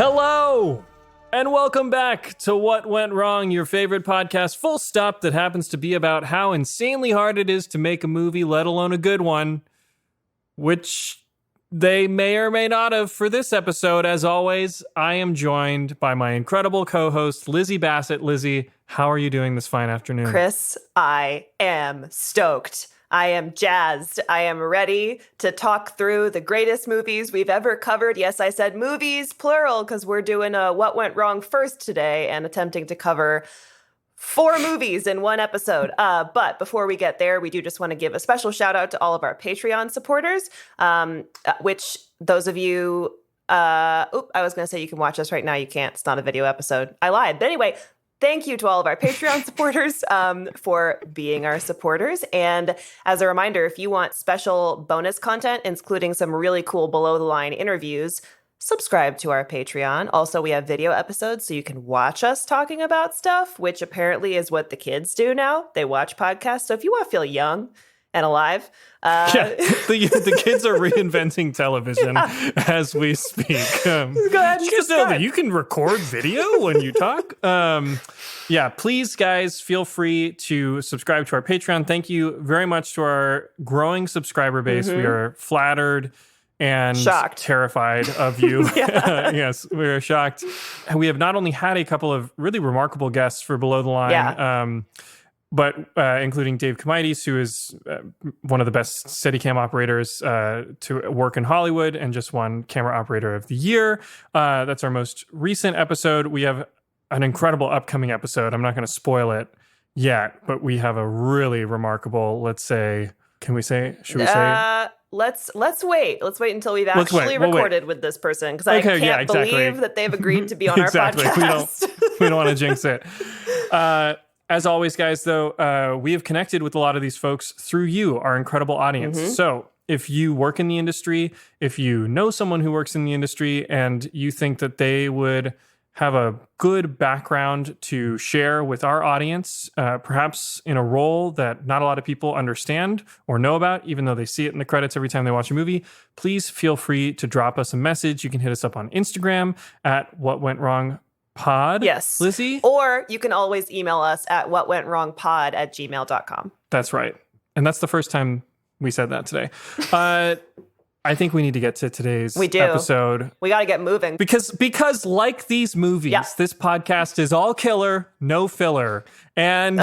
Hello, and welcome back to What Went Wrong, your favorite podcast, full stop, that happens to be about how insanely hard it is to make a movie, let alone a good one, which they may or may not have for this episode. As always, I am joined by my incredible co-host, Lizzie Bassett. Lizzie, how are you doing this fine afternoon? Chris, I am stoked. I am jazzed. I am ready to talk through the greatest movies we've ever covered. Yes, I said movies, plural, because we're doing a What Went Wrong first today and attempting to cover 4 movies in one episode. But before we get there, we do just want to give a special shout out to all of our Patreon supporters, which those of you, I was going to say you can watch us right now. You can't. It's not a video episode. I lied. But anyway, thank you to all of our Patreon supporters for being our supporters. And as a reminder, if you want special bonus content, including some really cool below-the-line interviews, subscribe to our Patreon. Also, we have video episodes, so you can watch us talking about stuff, which apparently is what the kids do now. They watch podcasts. So if you want to feel young and alive. The kids are reinventing television as we speak. Go ahead. You guys know that you can record video when you talk? Please, guys, feel free to subscribe to our Patreon. Thank you very much to our growing subscriber base. We are flattered and shocked. Terrified of you. Yes, we are shocked. And we have not only had a couple of really remarkable guests for Below the Line, but including Dave Comides, who is one of the best Steadicam operators to work in Hollywood and just won Camera Operator of the Year. That's our most recent episode. We have an incredible upcoming episode. I'm not going to spoil it yet, but we have a really remarkable, should we say? Let's wait. Let's wait until we've actually recorded with this person, because I can't believe that they've agreed to be on our podcast. We don't want to jinx it. As always, guys, though, we have connected with a lot of these folks through you, our incredible audience. So if you work in the industry, if you know someone who works in the industry and you think that they would have a good background to share with our audience, perhaps in a role that not a lot of people understand or know about, even though they see it in the credits every time they watch a movie, please feel free to drop us a message. You can hit us up on Instagram at What Went Wrong Pod. Yes. Lizzie? Or you can always email us at whatwentwrongpod@gmail.com. That's right. And that's the first time we said that today. I think we need to get to today's episode. We got to get moving. Because like these movies, this podcast is all killer, no filler. And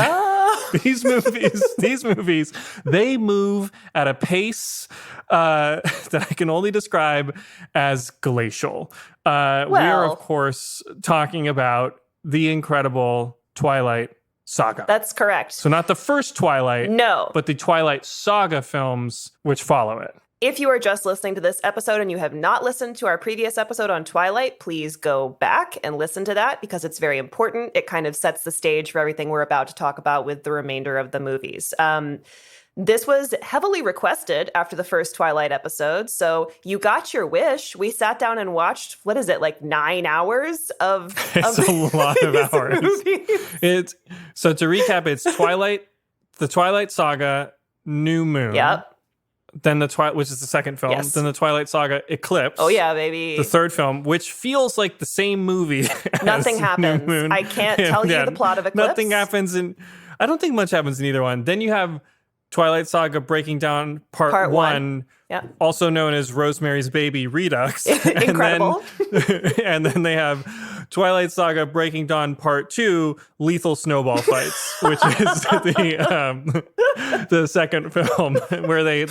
these movies, they move at a pace that I can only describe as glacial. We are, of course, talking about the incredible Twilight Saga. That's correct. So not the first Twilight, but the Twilight Saga films which follow it. If you are just listening to this episode and you have not listened to our previous episode on Twilight, please go back and listen to that, because it's very important. It kind of sets the stage for everything we're about to talk about with the remainder of the movies. This was heavily requested after the first Twilight episode, so you got your wish. We sat down and watched, 9 hours of It's a lot of hours. So to recap, it's Twilight, the Twilight Saga, New Moon. Yep. Then which is the second film. Then the Twilight Saga, Eclipse. Oh yeah, baby. The third film, which feels like the same movie. Nothing happens. New Moon. I can't tell you the plot of Eclipse. Nothing happens I don't think much happens in either one. Then you have Twilight Saga Breaking Down Part 1. Also known as Rosemary's Baby Redux. Incredible. And then they have Twilight Saga Breaking Dawn Part 2, Lethal Snowball Fights, which is the second film where they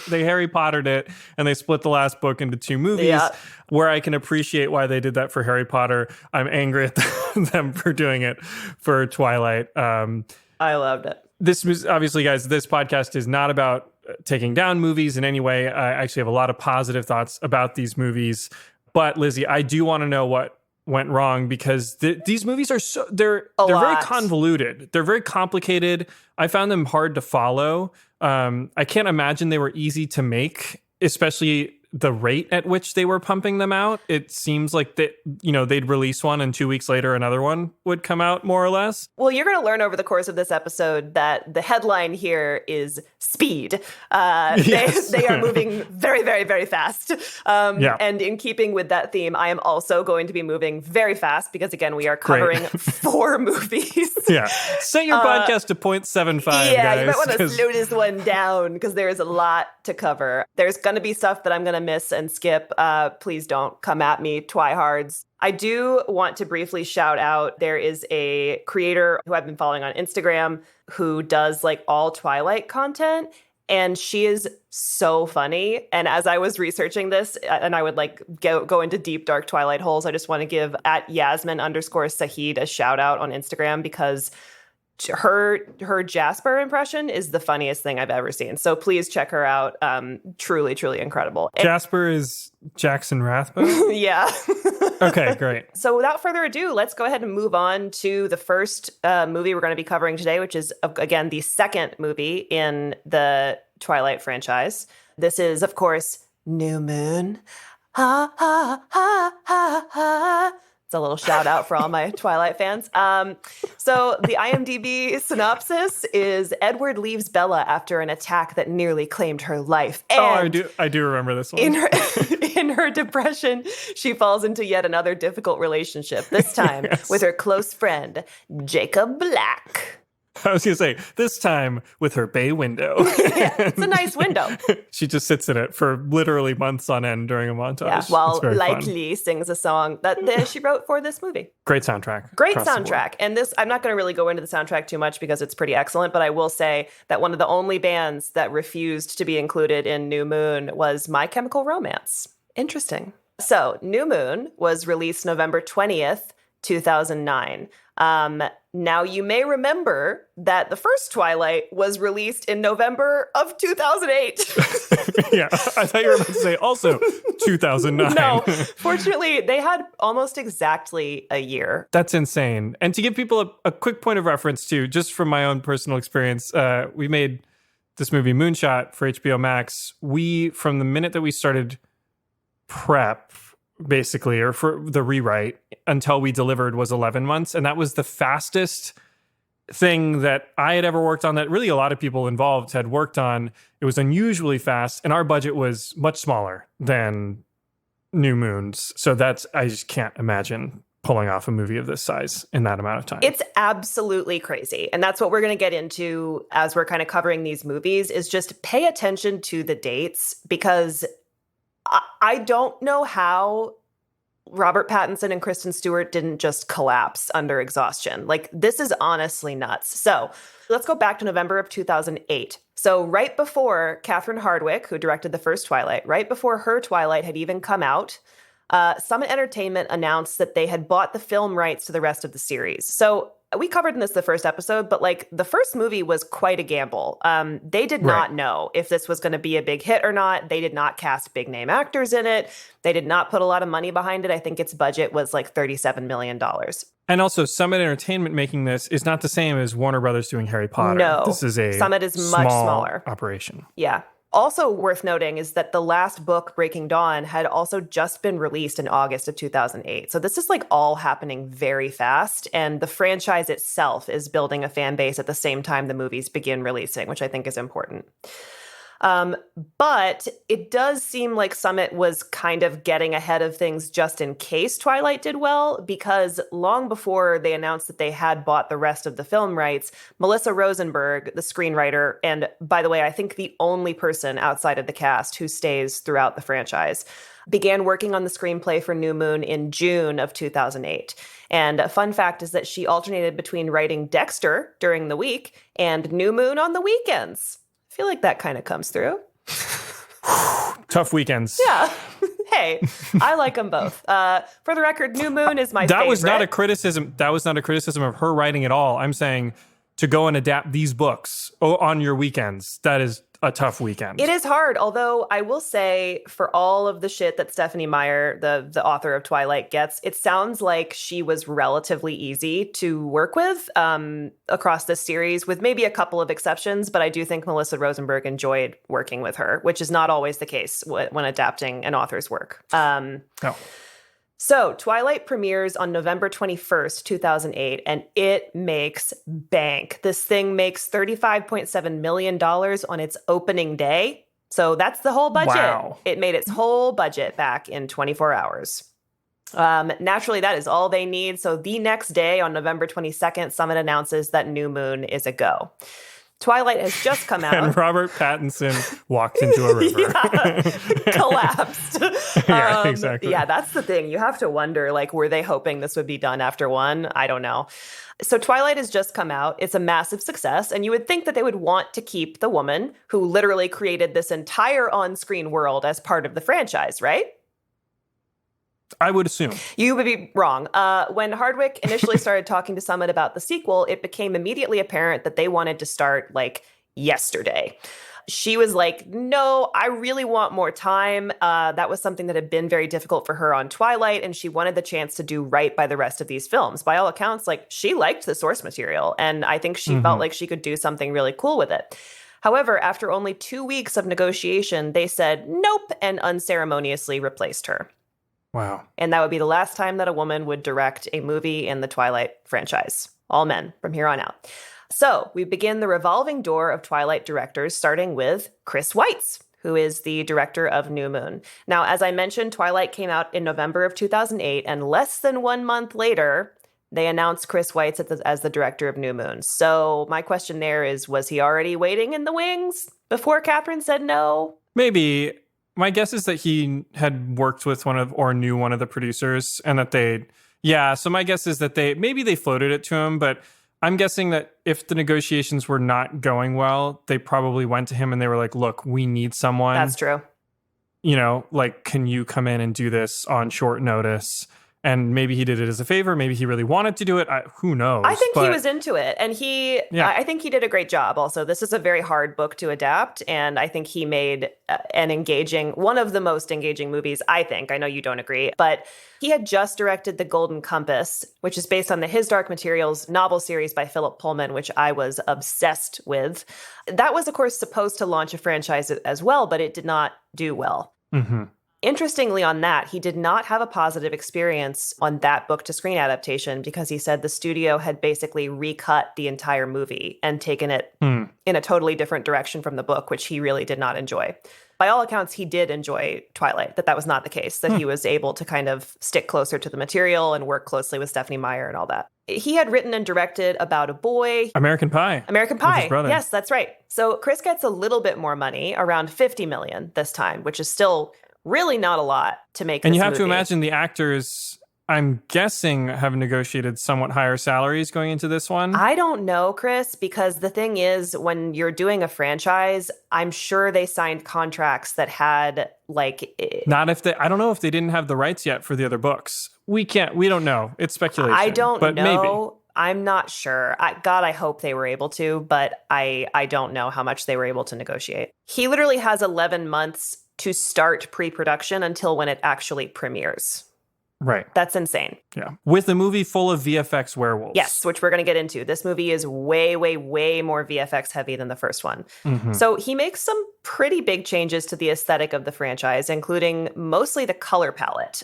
Harry Pottered it and they split the last book into 2 movies. Where I can appreciate why they did that for Harry Potter, I'm angry at them for doing it for Twilight. I loved it. This was obviously, guys, this podcast is not about taking down movies in any way. I actually have a lot of positive thoughts about these movies. But Lizzie, I do want to know what went wrong, because these movies are they're very convoluted. They're very complicated. I found them hard to follow. I can't imagine they were easy to make, especially the rate at which they were pumping them out. It seems like they'd release one and 2 weeks later another one would come out, more or less. Well, you're going to learn over the course of this episode that the headline here is speed. Yes. They are moving very, very, very fast. And in keeping with that theme, I am also going to be moving very fast because, again, we are covering 4 movies. Yeah. Set your podcast to 0.75, guys. Yeah, you might want to slow this one down because there is a lot to cover. There's going to be stuff that I'm going to miss and skip. Please don't come at me, twihards. I do want to briefly shout out, there is a creator who I've been following on Instagram who does like all Twilight content. And she is so funny. And as I was researching this, and I would like go into deep, dark Twilight holes, I just want to give at Yasmin_Sahid a shout out on Instagram because her Jasper impression is the funniest thing I've ever seen. So please check her out. Truly, truly incredible. Jasper is Jackson Rathbone? Yeah. Okay, great. So without further ado, let's go ahead and move on to the first movie we're going to be covering today, which is, again, the second movie in the Twilight franchise. This is, of course, New Moon. Ha, ha, ha, ha, ha. It's a little shout out for all my Twilight fans. So the IMDb synopsis is Edward leaves Bella after an attack that nearly claimed her life. And I do remember this one. In her depression, she falls into yet another difficult relationship, this time with her close friend, Jacob Black. I was going to say, this time with her bay window. Yeah, it's a nice window. She just sits in it for literally months on end during a montage. Yeah, while Likely sings a song that she wrote for this movie. Great soundtrack. Great soundtrack. And this, I'm not going to really go into the soundtrack too much because it's pretty excellent, but I will say that one of the only bands that refused to be included in New Moon was My Chemical Romance. Interesting. So, New Moon was released November 20th, 2009. Now, you may remember that the first Twilight was released in November of 2008. Yeah, I thought you were about to say also 2009. No, fortunately, they had almost exactly a year. That's insane. And to give people a quick point of reference, too, just from my own personal experience, we made this movie Moonshot for HBO Max. From the minute that we started prep, basically, or for the rewrite until we delivered was 11 months. And that was the fastest thing that I had ever worked on, that really a lot of people involved had worked on. It was unusually fast, and our budget was much smaller than New Moon's. So I just can't imagine pulling off a movie of this size in that amount of time. It's absolutely crazy. And that's what we're going to get into as we're kind of covering these movies, is just pay attention to the dates, because I don't know how Robert Pattinson and Kristen Stewart didn't just collapse under exhaustion. Like, this is honestly nuts. So let's go back to November of 2008. So right before Catherine Hardwicke, who directed the first Twilight, right before her Twilight had even come out, Summit Entertainment announced that they had bought the film rights to the rest of the series. So we covered in this the first episode, but like, the first movie was quite a gamble. They did not know if this was going to be a big hit or not. They did not cast big name actors in it. They did not put a lot of money behind it. I think its budget was like $37 million. And also, Summit Entertainment making this is not the same as Warner Brothers doing Harry Potter. No, this is Summit is much smaller operation. Yeah. Also worth noting is that the last book, Breaking Dawn, had also just been released in August of 2008. So this is like all happening very fast. And the franchise itself is building a fan base at the same time the movies begin releasing, which I think is important. But it does seem like Summit was kind of getting ahead of things just in case Twilight did well, because long before they announced that they had bought the rest of the film rights, Melissa Rosenberg, the screenwriter, and by the way, I think the only person outside of the cast who stays throughout the franchise, began working on the screenplay for New Moon in June of 2008. And a fun fact is that she alternated between writing Dexter during the week and New Moon on the weekends. I feel like that kind of comes through. Tough weekends. Yeah. Hey, I like them both. For the record, New Moon is my favorite. That was not a criticism. That was not a criticism of her writing at all. I'm saying to go and adapt these books on your weekends. That is a tough weekend. It is hard, although I will say for all of the shit that Stephenie Meyer, the author of Twilight, gets, it sounds like she was relatively easy to work with across this series, with maybe a couple of exceptions. But I do think Melissa Rosenberg enjoyed working with her, which is not always the case when adapting an author's work. No. So Twilight premieres on November 21st, 2008, and it makes bank. This thing makes $35.7 million on its opening day. So that's the whole budget. Wow. It made its whole budget back in 24 hours. Naturally, that is all they need. So the next day, on November 22nd, Summit announces that New Moon is a go. Twilight has just come out. And Robert Pattinson walked into a river. Collapsed. Yeah, exactly. Yeah, that's the thing. You have to wonder, like, were they hoping this would be done after one? I don't know. So Twilight has just come out. It's a massive success. And you would think that they would want to keep the woman who literally created this entire on-screen world as part of the franchise, right? I would assume. You would be wrong. When Hardwick initially started talking to Summit about the sequel, it became immediately apparent that they wanted to start, like, yesterday. She was like, no, I really want more time. That was something that had been very difficult for her on Twilight, and she wanted the chance to do right by the rest of these films. By all accounts, like, she liked the source material, and I think she felt like she could do something really cool with it. However, after only 2 weeks of negotiation, they said nope and unceremoniously replaced her. Wow. And that would be the last time that a woman would direct a movie in the Twilight franchise. All men from here on out. So we begin the revolving door of Twilight directors, starting with Chris Weitz, who is the director of New Moon. Now, as I mentioned, Twilight came out in November of 2008, and less than 1 month later, they announced Chris Weitz as the director of New Moon. So my question there is, was he already waiting in the wings before Catherine said no? Maybe. My guess is that he had worked with knew one of the producers, and that so my guess is that they floated it to him, but I'm guessing that if the negotiations were not going well, they probably went to him and they were like, look, we need someone. That's true. Like, can you come in and do this on short notice? And maybe he did it as a favor. Maybe he really wanted to do it. Who knows? I think he was into it. And I think he did a great job also. This is a very hard book to adapt. And I think he made one of the most engaging movies, I think. I know you don't agree. But he had just directed The Golden Compass, which is based on the His Dark Materials novel series by Philip Pullman, which I was obsessed with. That was, of course, supposed to launch a franchise as well, but it did not do well. Mm-hmm. Interestingly, on that, he did not have a positive experience on that book-to-screen adaptation because he said the studio had basically recut the entire movie and taken it in a totally different direction from the book, which he really did not enjoy. By all accounts, he did enjoy Twilight, that was not the case, that he was able to kind of stick closer to the material and work closely with Stephenie Meyer and all that. He had written and directed About a Boy. American Pie. With his brother. Yes, that's right. So Chris gets a little bit more money, around $50 million this time, which is still really not a lot to make this movie. And you have to imagine the actors, I'm guessing, have negotiated somewhat higher salaries going into this one. I don't know, Chris, because the thing is, when you're doing a franchise, I'm sure they signed contracts that had I don't know if they didn't have the rights yet for the other books. We don't know. It's speculation. I don't know. Maybe. I'm not sure. I hope they were able to, but I don't know how much they were able to negotiate. He literally has 11 months to start pre-production until when it actually premieres. Right. That's insane. Yeah. With a movie full of VFX werewolves. Yes, which we're going to get into. This movie is way, way, way more VFX heavy than the first one. Mm-hmm. So he makes some pretty big changes to the aesthetic of the franchise, including mostly the color palette.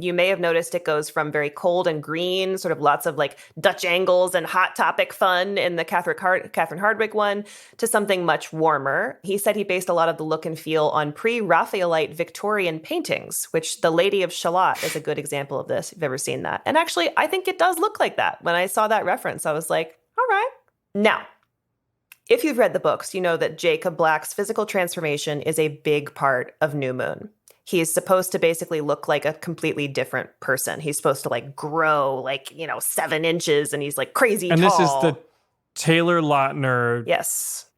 You may have noticed it goes from very cold and green, sort of lots of like Dutch angles and Hot Topic fun in the Catherine Hardwick one, to something much warmer. He said he based a lot of the look and feel on pre-Raphaelite Victorian paintings, which The Lady of Shalott is a good example of this, if you've ever seen that. And actually, I think it does look like that. When I saw that reference, I was like, all right. Now, if you've read the books, you know that Jacob Black's physical transformation is a big part of New Moon. He is supposed to basically look like a completely different person. He's supposed to like grow 7 inches, and he's like crazy tall. And this is the Taylor Lautner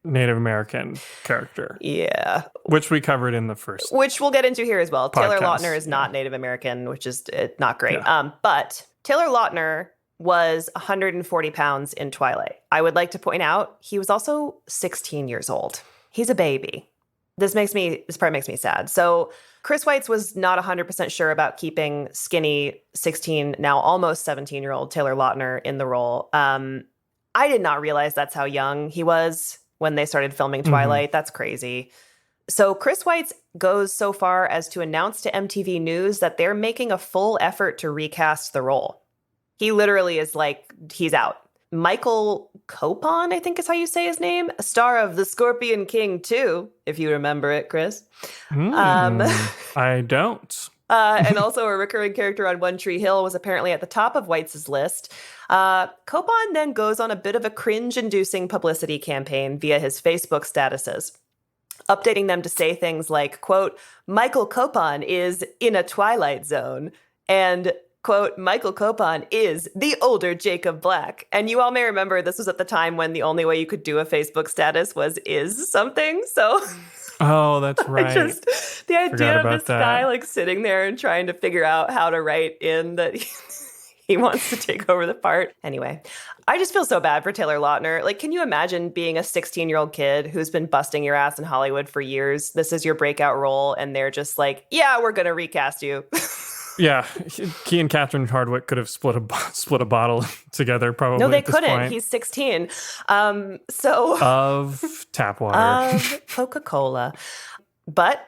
Native American character. Yeah. Which we covered in the first. Which we'll get into here as well. Podcast. Taylor Lautner is not Native American, which is not great. Yeah. But Taylor Lautner was 140 pounds in Twilight. I would like to point out he was also 16 years old. He's a baby. This part makes me sad. So Chris Weitz was not 100% sure about keeping skinny 16, now almost 17-year-old Taylor Lautner in the role. I did not realize that's how young he was when they started filming Twilight. That's crazy. So Chris Weitz goes so far as to announce to MTV News that they're making a full effort to recast the role. He literally is like, he's out. Michael Copon, I think is how you say his name, a star of The Scorpion King 2, if you remember it, Chris. I don't. And also a recurring character on One Tree Hill, was apparently at the top of Weitz's list. Copon then goes on a bit of a cringe-inducing publicity campaign via his Facebook statuses, updating them to say things like, quote, Michael Copon is in a Twilight Zone, and quote, Michael Copon is the older Jacob Black. And you all may remember this was at the time when the only way you could do a Facebook status was is something. So oh, that's right. The idea of this guy like sitting there and trying to figure out how to write in that he wants to take over the part. Anyway, I just feel so bad for Taylor Lautner. Like, can you imagine being a 16-year-old kid who's been busting your ass in Hollywood for years? This is your breakout role. And they're just like, yeah, we're going to recast you. Yeah, he and Catherine Hardwicke could have split a bottle together probably. No, they at this couldn't. point. He's 16. Of tap water. Of Coca-Cola. But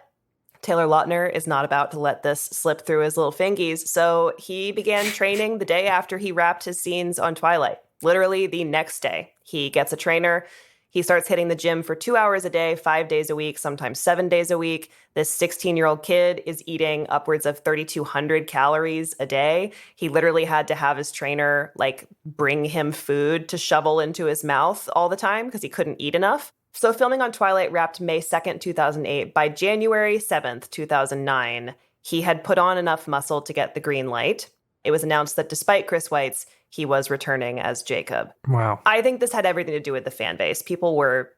Taylor Lautner is not about to let this slip through his little fingies, so he began training the day after he wrapped his scenes on Twilight. Literally the next day. He gets a trainer. He starts hitting the gym for 2 hours a day, 5 days a week, sometimes 7 days a week. This 16-year-old kid is eating upwards of 3,200 calories a day. He literally had to have his trainer like bring him food to shovel into his mouth all the time because he couldn't eat enough. So filming on Twilight wrapped May 2nd, 2008. By January 7th, 2009, he had put on enough muscle to get the green light. It was announced that despite Chris Weitz, he was returning as Jacob. Wow. I think this had everything to do with the fan base. People were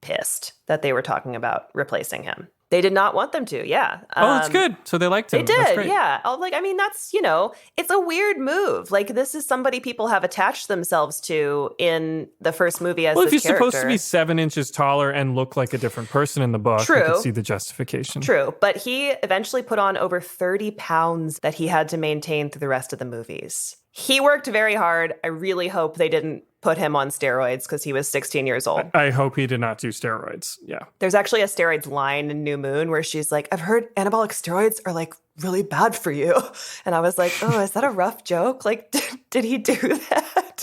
pissed that they were talking about replacing him. They did not want them to, yeah. Oh, that's good. So they liked him. They did, that's great. yeah. That's, it's a weird move. Like, this is somebody people have attached themselves to in the first movie as this character. Well, if he's supposed to be 7 inches taller and look like a different person in the book, True. I could see the justification. True, but he eventually put on over 30 pounds that he had to maintain through the rest of the movies. He worked very hard. I really hope they didn't put him on steroids because he was 16 years old. I hope he did not do steroids. Yeah. There's actually a steroids line in New Moon where she's like, I've heard anabolic steroids are like really bad for you. And I was like, oh, is that a rough joke? Like, did he do that?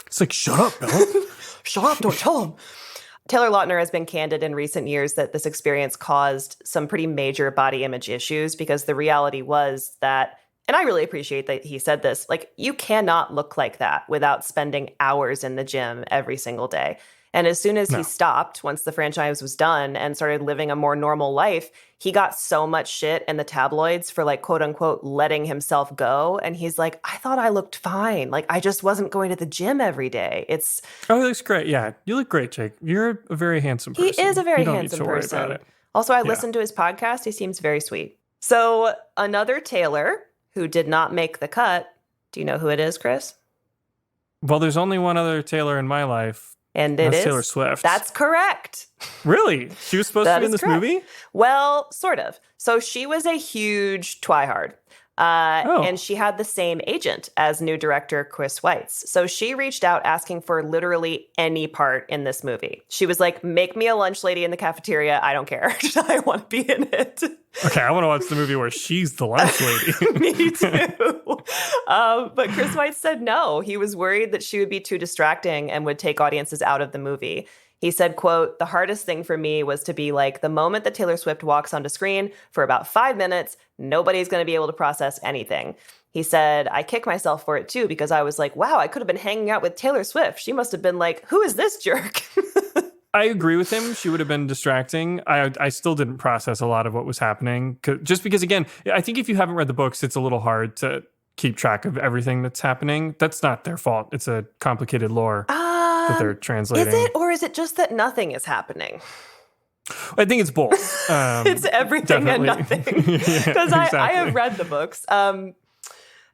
It's like, shut up, Bella. Shut up, don't tell him. Taylor Lautner has been candid in recent years that this experience caused some pretty major body image issues because the reality was that, and I really appreciate that he said this, like, you cannot look like that without spending hours in the gym every single day. And as soon as he stopped, once the franchise was done and started living a more normal life, he got so much shit in the tabloids for like, quote unquote, letting himself go. And he's like, I thought I looked fine. Like, I just wasn't going to the gym every day. Oh, he looks great. Yeah. You look great, Jake. You're a very handsome person. He is a very you don't handsome need to worry person. about it. Also, I listened to his podcast. He seems very sweet. So another Taylor who did not make the cut. Do you know who it is, Chris? Well, there's only one other Taylor in my life. And it is Taylor Swift. That's correct. Really? She was supposed to be in this movie? Well, sort of. So she was a huge twihard. And she had the same agent as new director Chris Weitz. So she reached out asking for literally any part in this movie. She was like, make me a lunch lady in the cafeteria. I don't care. I want to be in it. Okay, I want to watch the movie where she's the lunch lady. Me too. But Chris Weitz said no. He was worried that she would be too distracting and would take audiences out of the movie. He said, quote, the hardest thing for me was to be like, the moment that Taylor Swift walks onto screen for about 5 minutes, nobody's going to be able to process anything. He said, I kick myself for it too, because I was like, wow, I could have been hanging out with Taylor Swift. She must have been like, who is this jerk? I agree with him. She would have been distracting. I still didn't process a lot of what was happening. Just because, again, I think if you haven't read the books, it's a little hard to keep track of everything that's happening. That's not their fault. It's a complicated lore that they're translating. Is it? Or is it just that nothing is happening? I think it's both. It's everything definitely. and nothing. Because exactly. I have read the books.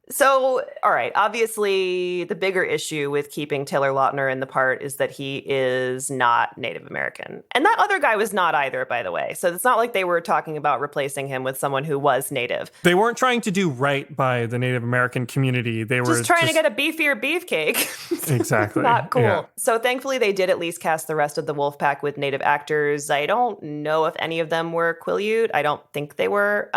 So, all right. Obviously, the bigger issue with keeping Taylor Lautner in the part is that he is not Native American. And that other guy was not either, by the way. So it's not like they were talking about replacing him with someone who was Native. They weren't trying to do right by the Native American community. They were just trying to get a beefier beefcake. Exactly. Not cool. Yeah. So thankfully, they did at least cast the rest of the Wolfpack with Native actors. I don't know if any of them were Quileute. I don't think they were.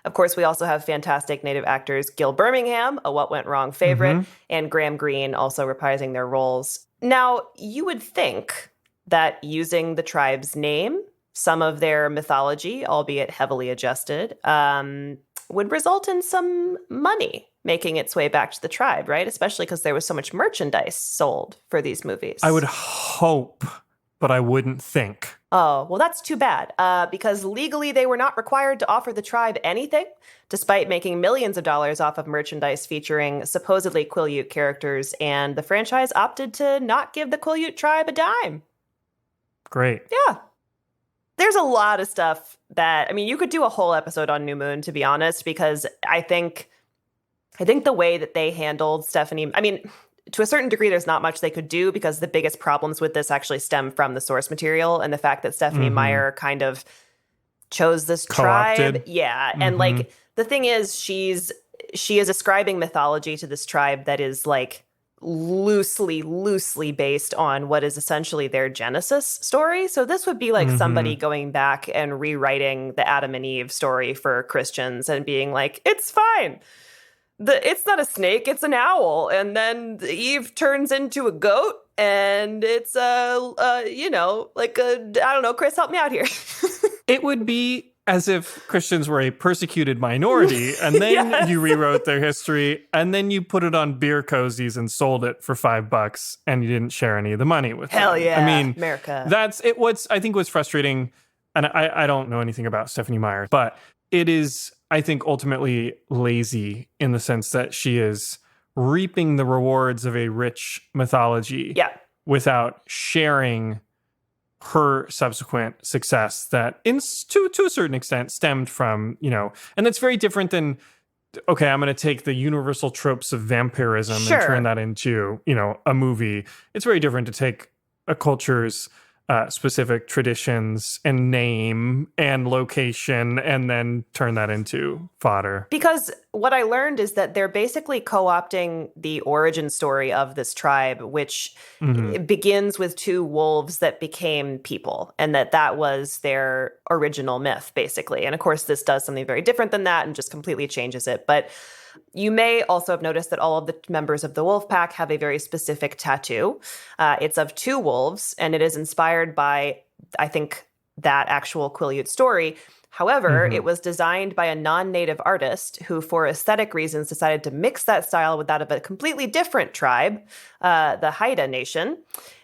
Of course, we also have fantastic Native actors, Gil Birmingham, a What Went Wrong favorite, and Graham Greene also reprising their roles. Now, you would think that using the tribe's name, some of their mythology, albeit heavily adjusted, would result in some money making its way back to the tribe, right? Especially because there was so much merchandise sold for these movies. I would hope, but I wouldn't think. Oh, well, that's too bad, because legally they were not required to offer the tribe anything, despite making millions of dollars off of merchandise featuring supposedly Quileute characters, and the franchise opted to not give the Quileute tribe a dime. Great. Yeah. There's a lot of stuff that, I mean, you could do a whole episode on New Moon, to be honest, because I think the way that they handled Stephanie, I mean, to a certain degree, there's not much they could do because the biggest problems with this actually stem from the source material and the fact that Stephanie Meyer kind of chose this Co-opted. tribe. Yeah. And like, the thing is, she is ascribing mythology to this tribe that is like loosely based on what is essentially their Genesis story. So this would be like somebody going back and rewriting the Adam and Eve story for Christians and being like, it's fine. It's not a snake, it's an owl. And then Eve turns into a goat and it's I don't know, Chris, help me out here. It would be as if Christians were a persecuted minority, and then you rewrote their history, and then you put it on beer cozies and sold it for $5, and you didn't share any of the money with Hell them. yeah, I mean, America. That's it. I think what's frustrating, and I don't know anything about Stephanie Meyer, but it is, I think, ultimately lazy in the sense that she is reaping the rewards of a rich mythology without sharing her subsequent success that to a certain extent stemmed from, and that's very different than, okay, I'm going to take the universal tropes of vampirism and turn that into, a movie. It's very different to take a culture's specific traditions and name and location and then turn that into fodder. Because what I learned is that they're basically co-opting the origin story of this tribe, which begins with two wolves that became people, and that was their original myth, basically. And of course, this does something very different than that and just completely changes it. But you may also have noticed that all of the members of the wolf pack have a very specific tattoo. It's of two wolves, and it is inspired by, I think, that actual Quileute story. However, it was designed by a non-native artist who, for aesthetic reasons, decided to mix that style with that of a completely different tribe, the Haida Nation.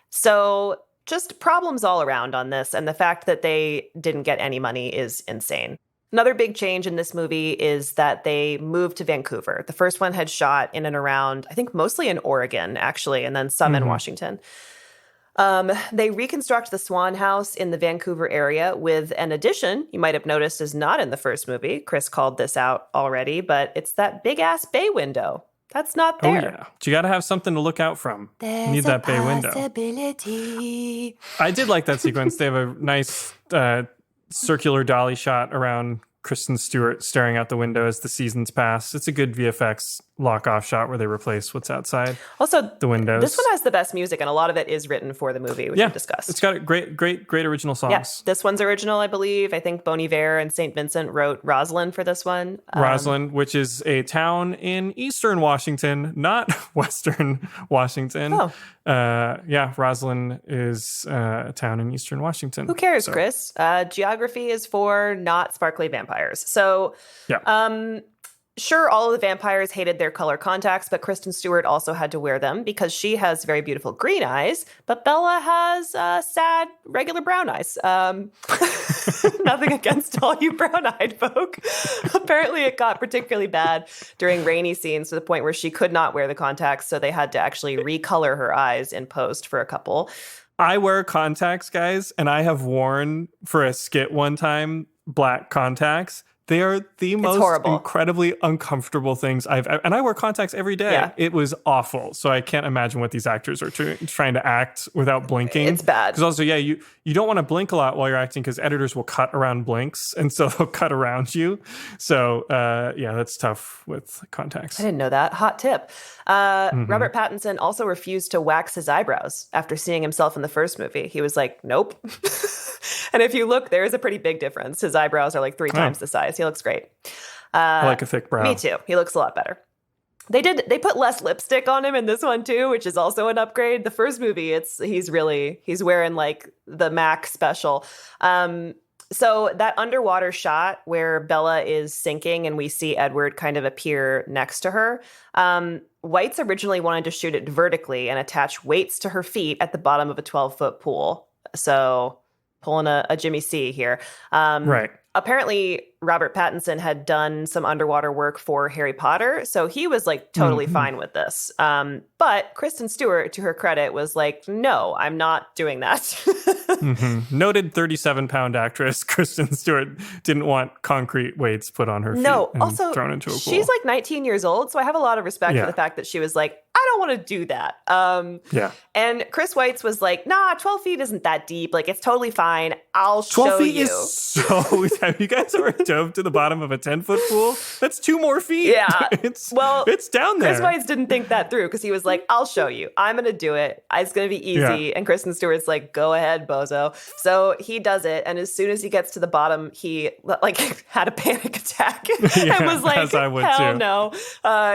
So just problems all around on this, and the fact that they didn't get any money is insane. Another big change in this movie is that they moved to Vancouver. The first one had shot in and around, I think mostly in Oregon, actually, and then some in Washington. They reconstruct the Swan House in the Vancouver area with an addition you might have noticed is not in the first movie. Chris called this out already, but it's that big-ass bay window. That's not there. Oh, yeah. You got to have something to look out from. You need that bay window. I did like that sequence. They have a nice circular dolly shot around Kristen Stewart staring out the window as the seasons pass. It's a good VFX lock-off shot where they replace what's outside also the windows. This one has the best music, and a lot of it is written for the movie, which we've discussed. It's got great original songs. Yeah, this one's original, I believe. I think Bon Iver and St. Vincent wrote Roslyn for this one. Roslyn, which is a town in eastern Washington, not western Washington. Oh. Roslyn is a town in eastern Washington. Who cares, Chris? Geography is for not sparkly vampires. So, sure, all of the vampires hated their color contacts, but Kristen Stewart also had to wear them because she has very beautiful green eyes, but Bella has sad, regular brown eyes. Nothing against all you brown-eyed folk. Apparently, it got particularly bad during rainy scenes to the point where she could not wear the contacts, so they had to actually recolor her eyes in post for a couple. I wear contacts, guys, and I have worn for a skit one time black contacts. They are the most horrible. incredibly uncomfortable things and I wear contacts every day. Yeah. It was awful. So I can't imagine what these actors are trying to act without blinking. It's bad. Because also, you don't want to blink a lot while you're acting because editors will cut around blinks. And so they'll cut around you. So that's tough with contacts. I didn't know that. Hot tip. Robert Pattinson also refused to wax his eyebrows after seeing himself in the first movie. He was like, nope. And if you look, there is a pretty big difference. His eyebrows are like 3 times the size. He looks great. I like a thick brow. Me too. He looks a lot better. They put less lipstick on him in this one too, which is also an upgrade. The first movie, he's wearing like the MAC special. So that underwater shot where Bella is sinking and we see Edward kind of appear next to her, Weitz originally wanted to shoot it vertically and attach weights to her feet at the bottom of a 12-foot pool. So pulling a Jimmy C here. Right. Apparently, Robert Pattinson had done some underwater work for Harry Potter, so he was like totally fine with this. But Kristen Stewart, to her credit, was like, no, I'm not doing that. Noted 37-pound actress Kristen Stewart didn't want concrete weights put on her feet and also, thrown into a pool. She's like 19 years old, so I have a lot of respect for the fact that she was like, I don't want to do that. And Chris Weitz was like, nah, 12 feet isn't that deep. Like, it's totally fine. I'll show 12 feet you. Is so... Have you guys ever dove to the bottom of a 10-foot pool? That's 2 more feet. Yeah. It's down there. Chris Weitz didn't think that through because he was like, I'll show you. I'm going to do it. It's going to be easy. Yeah. And Kristen Stewart's like, go ahead, bozo. So he does it. And as soon as he gets to the bottom, he like had a panic attack and was like, hell no.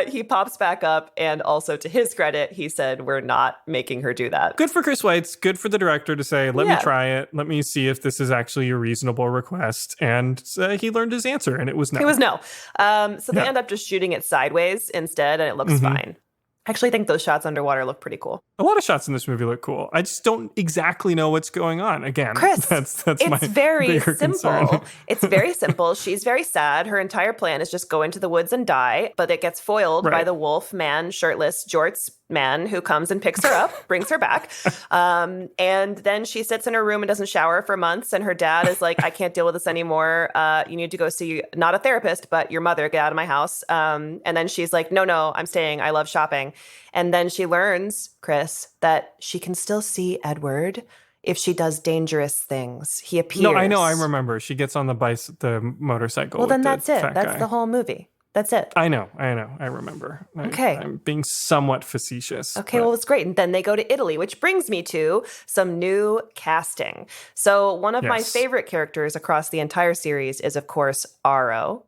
He pops back up. And also to his credit, he said, we're not making her do that. Good for Chris Weitz. Good for the director to say, let me try it. Let me see if this is actually a reasonable request. And he learned his answer, and it was no. It was no. So they end up just shooting it sideways instead, and it looks fine. I actually think those shots underwater look pretty cool. A lot of shots in this movie look cool. I just don't exactly know what's going on. Again, Chris, that's it's very simple. Concern. It's very simple. She's very sad. Her entire plan is just go into the woods and die, but it gets foiled by the wolf man, shirtless, jorts man who comes and picks her up, brings her back. And then she sits in her room and doesn't shower for months. And her dad is like, I can't deal with this anymore. You need to go see not a therapist, but your mother. Get out of my house. And then she's like, no, I'm staying. I love shopping. And then she learns, Chris, that she can still see Edward if she does dangerous things. He appears. No, I know. I remember. She gets on the motorcycle. Well, then that's it. That's the whole movie. That's it. I know. I remember. Okay. I'm being somewhat facetious. Okay, well, it's great. And then they go to Italy, which brings me to some new casting. So one of my favorite characters across the entire series is, of course, Aro.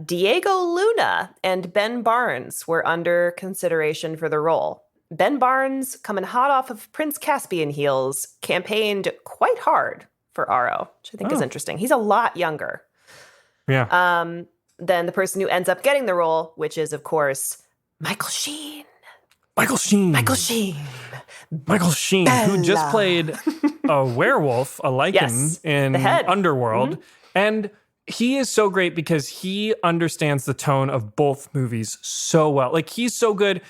Diego Luna and Ben Barnes were under consideration for the role. Ben Barnes, coming hot off of Prince Caspian heels, campaigned quite hard for Aro, which I think is interesting. He's a lot younger. Yeah. Than the person who ends up getting the role, which is, of course, Michael Sheen. Michael Sheen, Bella. who just played a werewolf, a lycan in Underworld. And he is so great because he understands the tone of both movies so well. Like, he's so good.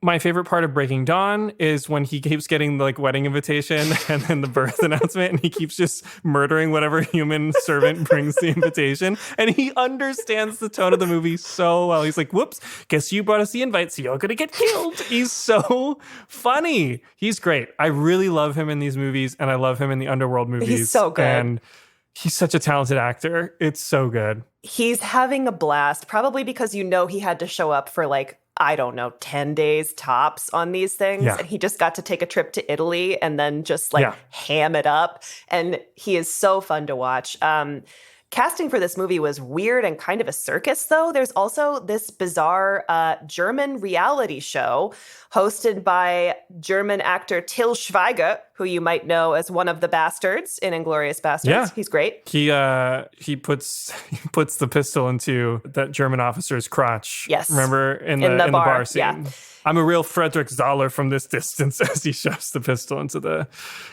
My favorite part of Breaking Dawn is when he keeps getting the wedding invitation and then the birth announcement, and he keeps just murdering whatever human servant brings the invitation. And he understands the tone of the movie so well. He's like, whoops, guess you brought us the invite, so you're going to get killed. He's so funny. He's great. I really love him in these movies, and I love him in the Underworld movies. He's so good. And he's such a talented actor. It's so good. He's having a blast, probably because he had to show up for 10 days tops on these things. Yeah. And he just got to take a trip to Italy and then just ham it up. And he is so fun to watch. Casting for this movie was weird and kind of a circus, though. There's also this bizarre German reality show hosted by German actor Till Schweiger, who you might know as one of the bastards in Inglourious Basterds. Yeah. He's great. He puts the pistol into that German officer's crotch. Yes. Remember in the bar scene? Yeah. I'm a real Frederick Zahler from this distance as he shoves the pistol into the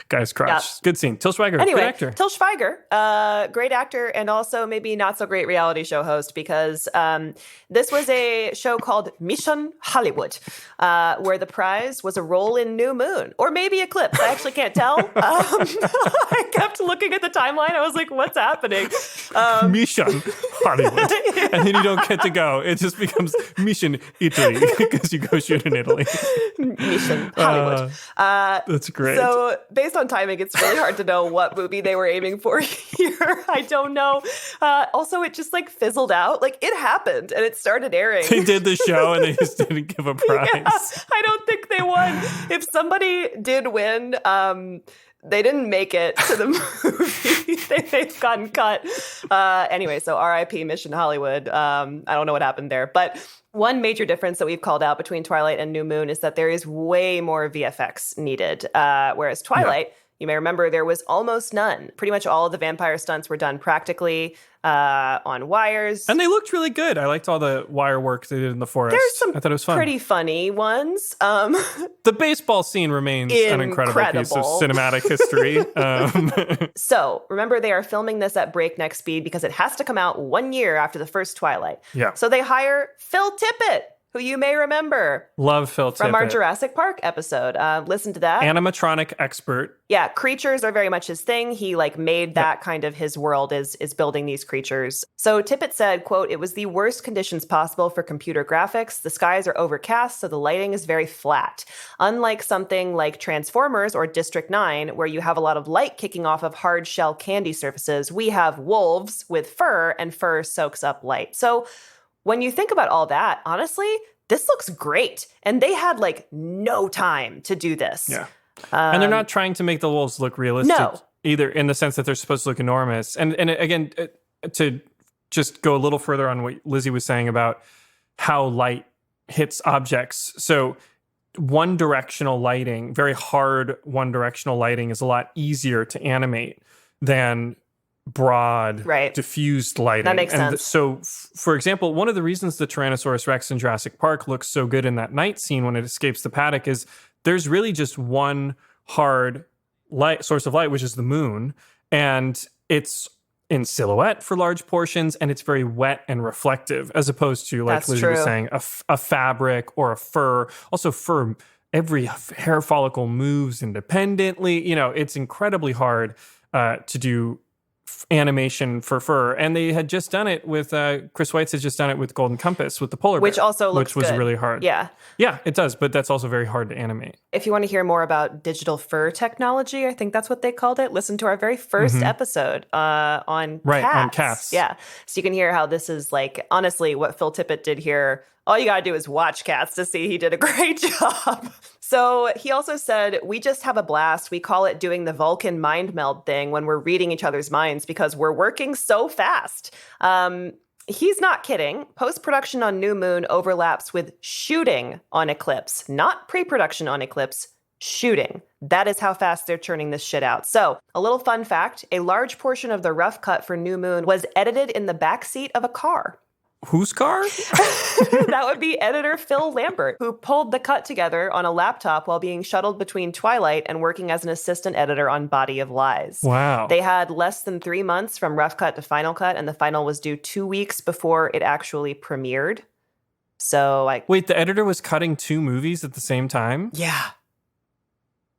guy's crotch. Yep. Good scene. Till Schweiger, anyway, good actor. Till Schweiger, great actor and also maybe not so great reality show host because this was a show called Mission Hollywood, where the prize was a role in New Moon or maybe Eclipse. I actually actually can't tell. I kept looking at the timeline. I was like, what's happening? Mission Hollywood. And then you don't get to go. It just becomes Mission Italy because you go shoot in Italy. Mission Hollywood. That's great. So based on timing, it's really hard to know what movie they were aiming for here. I don't know. Also, it just like fizzled out. Like it happened and it started airing. They did the show and they just didn't give a prize. Yeah, I don't think they won. If somebody did win, they didn't make it to the movie. They've gotten cut. Anyway, so RIP Mission Hollywood. I don't know what happened there. But one major difference that we've called out between Twilight and New Moon is that there is way more VFX needed. Whereas Twilight, you may remember, there was almost none. Pretty much all of the vampire stunts were done practically on wires. And they looked really good. I liked all the wire work they did in the forest. There's some I thought it was fun. pretty funny ones. The baseball scene remains an incredible piece of cinematic history. So, remember, they are filming this at breakneck speed because it has to come out 1 year after the first Twilight. Yeah. So they hire Phil Tippett, who you may remember. Love Phil Tippett. From our Jurassic Park episode. Listen to that. Animatronic expert. Yeah, creatures are very much his thing. He made that kind of his world is building these creatures. So Tippett said, quote, "It was the worst conditions possible for computer graphics. The skies are overcast, so the lighting is very flat. Unlike something like Transformers or District 9, where you have a lot of light kicking off of hard shell candy surfaces, we have wolves with fur, and fur soaks up light." So when you think about all that, honestly, this looks great. And they had no time to do this. Yeah. And they're not trying to make the wolves look realistic either, in the sense that they're supposed to look enormous. And again, to just go a little further on what Lizzie was saying about how light hits objects. So one directional lighting, very hard one directional lighting, is a lot easier to animate than broad, diffused lighting. That makes sense. So, for example, one of the reasons the Tyrannosaurus Rex in Jurassic Park looks so good in that night scene when it escapes the paddock is there's really just one hard light source of light, which is the moon, and it's in silhouette for large portions, and it's very wet and reflective, as opposed to, like Lizzie was saying, a fabric or a fur. Also, fur, every hair follicle moves independently. You know, it's incredibly hard to do animation for fur, and they had just done it with Chris Weitz had just done it with Golden Compass with the polar bear, which also looks which was good. Really hard. Yeah, it does, but that's also very hard to animate. If you want to hear more about digital fur technology, I think that's what they called it. Listen to our very first episode on cats. On cats. Yeah, so you can hear how this is honestly what Phil Tippett did here. All you gotta do is watch Cats to see he did a great job. So he also said, "We just have a blast. We call it doing the Vulcan mind meld thing when we're reading each other's minds because we're working so fast." He's not kidding. Post-production on New Moon overlaps with shooting on Eclipse, not pre-production on Eclipse, shooting. That is how fast they're churning this shit out. So, a little fun fact, a large portion of the rough cut for New Moon was edited in the backseat of a car. Whose car? That would be editor Phil Lambert, who pulled the cut together on a laptop while being shuttled between Twilight and working as an assistant editor on Body of Lies. Wow. They had less than 3 months from rough cut to final cut, and the final was due 2 weeks before it actually premiered. So Wait, the editor was cutting 2 movies at the same time? Yeah.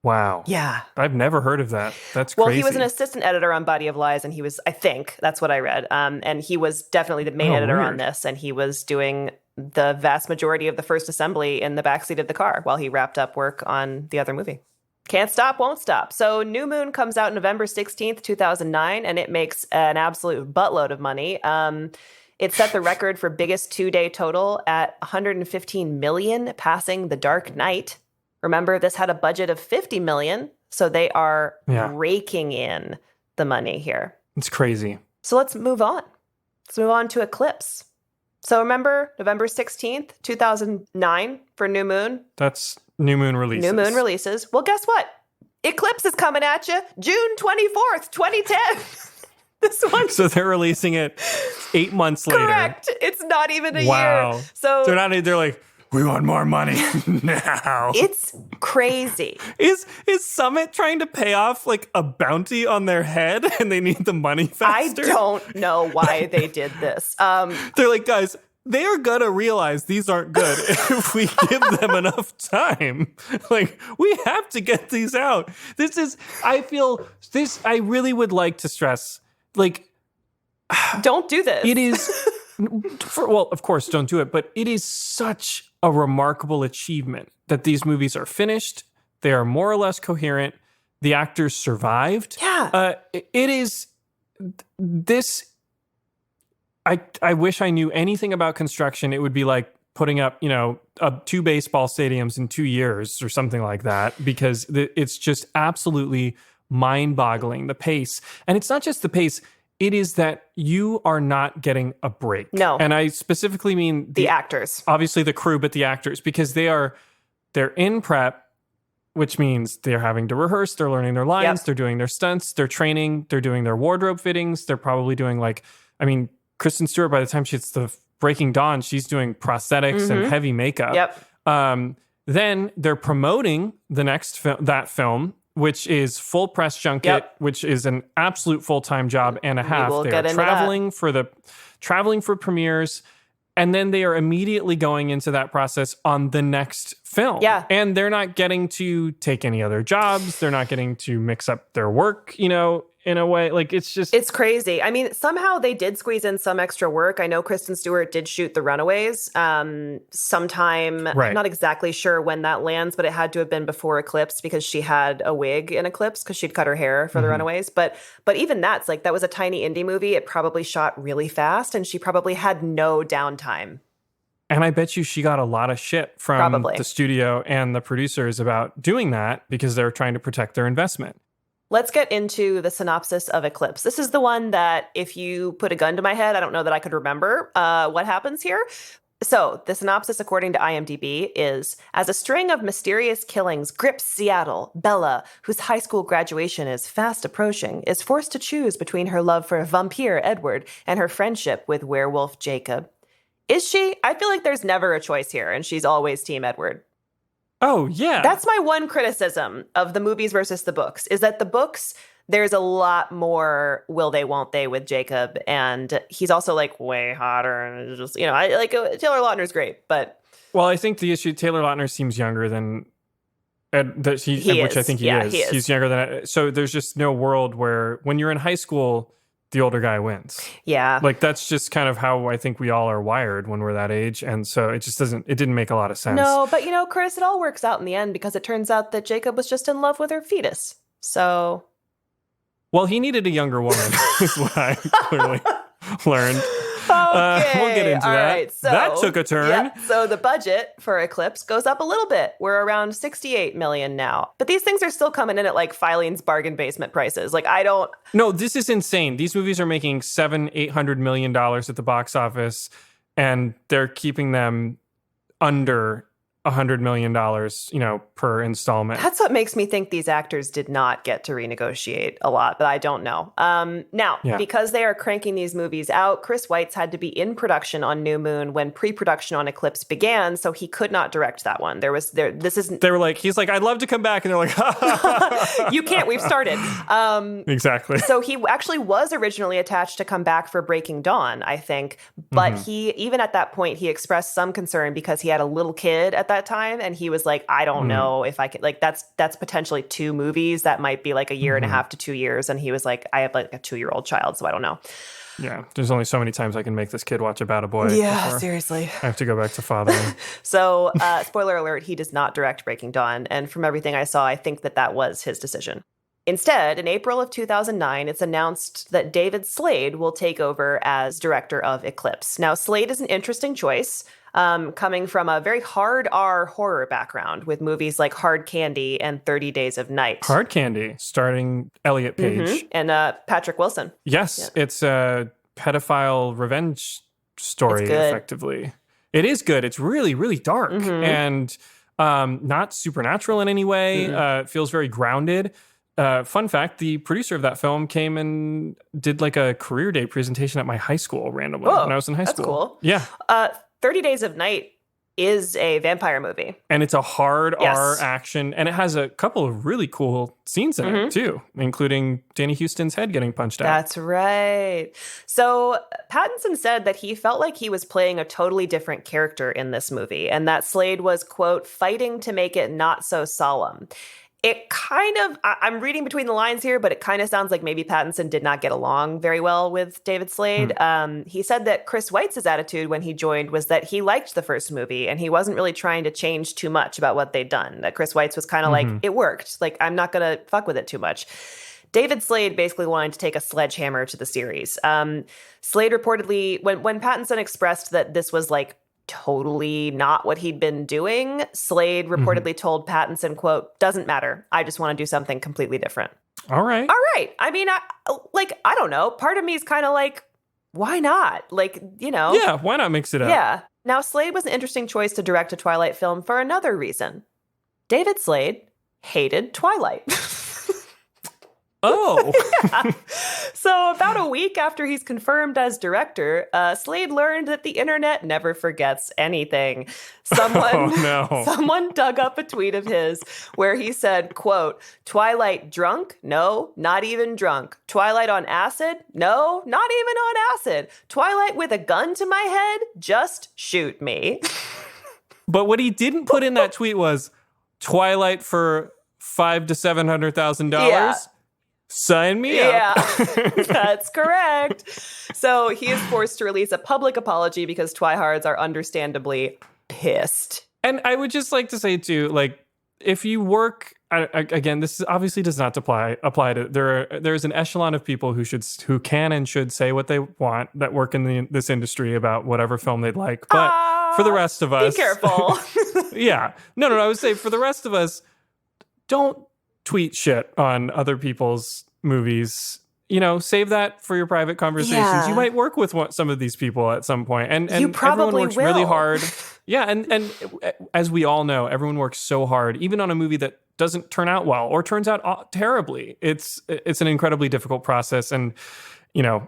Wow. Yeah. I've never heard of that. That's crazy. Well, he was an assistant editor on Body of Lies, and he was, I think, that's what I read. And he was definitely the main editor on this, and he was doing the vast majority of the first assembly in the backseat of the car while he wrapped up work on the other movie. Can't stop, won't stop. So New Moon comes out November 16th, 2009, and it makes an absolute buttload of money. It set the record for biggest 2-day total at $115 million, passing The Dark Knight. Remember, this had a budget of $50 million, so they are raking in the money here. It's crazy. So let's move on. Let's move on to Eclipse. So remember, November 16th, 2009 for New Moon? That's New Moon releases. New Moon releases. Well, guess what? Eclipse is coming at you June 24th, 2010. This one. So they're releasing it 8 months later. Correct. It's not even a year. So they're like, we want more money now. It's crazy. Is Summit trying to pay off a bounty on their head and they need the money faster? I don't know why they did this. They're like, guys, they are gonna realize these aren't good if we give them enough time. Like, we have to get these out. I really would like to stress, like, don't do this. It is, well, of course, don't do it, but it is such a remarkable achievement that these movies are finished. They are more or less coherent. The actors survived. Yeah. It is this. I wish I knew anything about construction. It would be like putting up, 2 baseball stadiums in 2 years or something like that, because it's just absolutely mind-boggling, the pace. And it's not just the pace. It is that you are not getting a break. No. And I specifically mean the actors. Obviously the crew, but the actors, because they're in prep, which means they're having to rehearse, they're learning their lines, They're doing their stunts, they're training, they're doing their wardrobe fittings, they're probably doing Kristen Stewart, by the time she hits the Breaking Dawn, she's doing prosthetics and heavy makeup. Yep. Then they're promoting the next film, which is full press junket, which is an absolute full-time job and a half. They're traveling for premieres, and then they are immediately going into that process on the next film. Yeah. And they're not getting to take any other jobs. They're not getting to mix up their work, in a way. Like, it's crazy. I mean, somehow they did squeeze in some extra work. I know Kristen Stewart did shoot The Runaways sometime. Right. I'm not exactly sure when that lands, but it had to have been before Eclipse, because she had a wig in Eclipse because she'd cut her hair for The Runaways. But even that was a tiny indie movie. It probably shot really fast, and she probably had no downtime. And I bet you she got a lot of shit from the studio and the producers about doing that, because they're trying to protect their investment. Let's get into the synopsis of Eclipse. This is the one that, if you put a gun to my head, I don't know that I could remember what happens here. So the synopsis, according to IMDb, is: as a string of mysterious killings grips Seattle, Bella, whose high school graduation is fast approaching, is forced to choose between her love for vampire Edward and her friendship with werewolf Jacob. Is she? I feel like there's never a choice here, and she's always Team Edward. Oh, yeah. That's my one criticism of the movies versus the books, is that the books, there's a lot more will they, won't they with Jacob. And he's also way hotter. And just, Taylor Lautner's great, but. Well, I think the issue, Taylor Lautner seems younger than Ed, which I think he is. He is. He's younger than Ed. So there's just no world where when you're in high school, the older guy wins. Yeah. That's just kind of how I think we all are wired when we're that age. And so it didn't make a lot of sense. No, but Chris, it all works out in the end, because it turns out that Jacob was just in love with her fetus. So. Well, he needed a younger woman, is what I clearly learned. Okay. We'll get into all that. Right. So, that took a turn. Yeah, so the budget for Eclipse goes up a little bit. We're around $68 million now. But these things are still coming in at Filene's bargain basement prices. No, this is insane. These movies are making $700-800 million at the box office, and they're keeping them under $100 million, per installment. That's what makes me think these actors did not get to renegotiate a lot, but I don't know. Because they are cranking these movies out, Chris Weitz had to be in production on New Moon when pre-production on Eclipse began, so he could not direct that one. They were he's like, I'd love to come back, and they're like, you can't, we've started. Exactly. So he actually was originally attached to come back for Breaking Dawn, I think, but he, even at that point, he expressed some concern because he had a little kid at that time, and he was like, I don't know if I could, that's potentially 2 movies. That might be a year and a half to 2 years. And he was like, I have a 2-year-old child, so I don't know. Yeah, there's only so many times I can make this kid watch About a Boy. Yeah, seriously. I have to go back to fathering. So, spoiler alert, he does not direct Breaking Dawn. And from everything I saw, I think that was his decision. Instead, in April of 2009, it's announced that David Slade will take over as director of Eclipse. Now, Slade is an interesting choice, coming from a very hard R horror background with movies like Hard Candy and 30 Days of Night. Hard Candy, starring Elliot Page. And Patrick Wilson. Yes, it's a pedophile revenge story, effectively. It is good. It's really, really dark and not supernatural in any way. It feels very grounded. Fun fact, the producer of that film came and did a career day presentation at my high school randomly when I was in high school. That's cool. Yeah. 30 Days of Night is a vampire movie. And it's a hard Yes. R action, and it has a couple of really cool scenes in it, too, including Danny Houston's head getting punched out. That's right. So Pattinson said that he felt like he was playing a totally different character in this movie, and that Slade was, quote, fighting to make it not so solemn. It kind of, I'm reading between the lines here, but it kind of sounds like maybe Pattinson did not get along very well with David Slade. He said that Chris Weitz' attitude when he joined was that he liked the first movie and he wasn't really trying to change too much about what they'd done. That Chris Weitz was kind of like, it worked. Like, I'm not going to fuck with it too much. David Slade basically wanted to take a sledgehammer to the series. Slade reportedly, when Pattinson expressed that this was like totally not what he'd been doing, Slade reportedly told Pattinson, quote, doesn't matter. I just want to do something completely different. All right. I mean, I don't know. Part of me is kind of like, why not? Like, you know. Yeah, why not mix it up? Yeah. Now, Slade was an interesting choice to direct a Twilight film for another reason. David Slade hated Twilight. Oh. Yeah. So about a week after he's confirmed as director, Slade learned that the internet never forgets anything. Someone dug up a tweet of his where he said, quote, Twilight drunk? No, not even drunk. Twilight on acid? No, not even on acid. Twilight with a gun to my head? Just shoot me. But what he didn't put in that tweet was Twilight for $500,000 to $700,000. Yeah. Sign me up. Yeah, that's correct. So he is forced to release a public apology because Twihards are understandably pissed. And I would just like to say, too, like, if you work, again, this obviously does not apply to, there's an echelon of people who can and should say what they want that work in this industry about whatever film they'd like. But for the rest of us. Be careful. Yeah. No, I would say for the rest of us, don't tweet shit on other people's movies. You know, save that for your private conversations. Yeah. You might work with some of these people at some point, and you probably everyone works will. really hard. Yeah, and as we all know, everyone works so hard, even on a movie that doesn't turn out well or turns out terribly. It's an incredibly difficult process, and you know,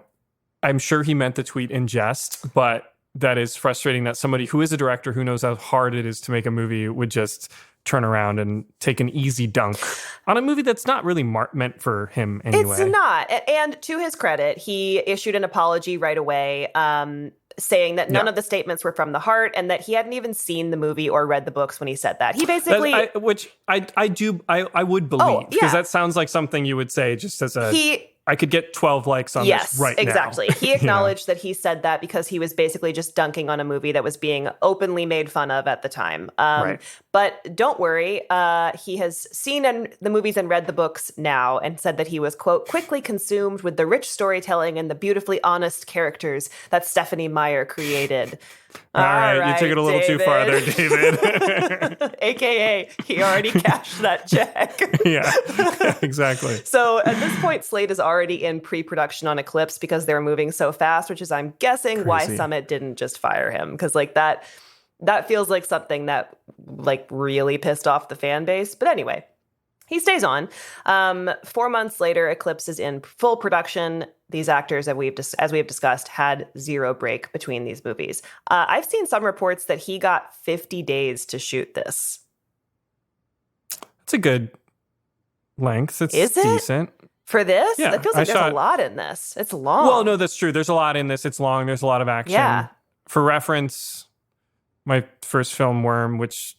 I'm sure he meant the tweet in jest, but that is frustrating that somebody who is a director who knows how hard it is to make a movie would just turn around and take an easy dunk on a movie that's not really meant for him anyway. It's not. And to his credit, he issued an apology right away, saying that none of the statements were from the heart and that he hadn't even seen the movie or read the books when he said that. He basically... I would believe, because that sounds like something you would say just as a... I could get 12 likes on this right now. Yes, exactly. He acknowledged that he said that because he was basically just dunking on a movie that was being openly made fun of at the time. Right. But don't worry. He has seen the movies and read the books now and said that he was, quote, quickly consumed with the rich storytelling and the beautifully honest characters that Stephanie Meyer created. All right, you took it a little too far there, David. AKA, he already cashed that check. Yeah, exactly. So at this point, Slade is already in pre-production on Eclipse because they're moving so fast, which is, I'm guessing, why Summit didn't just fire him. Because like that feels like something that like really pissed off the fan base. But anyway, he stays on. 4 months later, Eclipse is in full production. These actors, as we have discussed, had zero break between these movies. I've seen some reports that he got 50 days to shoot this. It's a good length. It's decent. For this? Yeah, it feels like there's a lot in this. It's long. Well, no, that's true. There's a lot in this. It's long. There's a lot of action. Yeah. For reference, my first film, Worm, which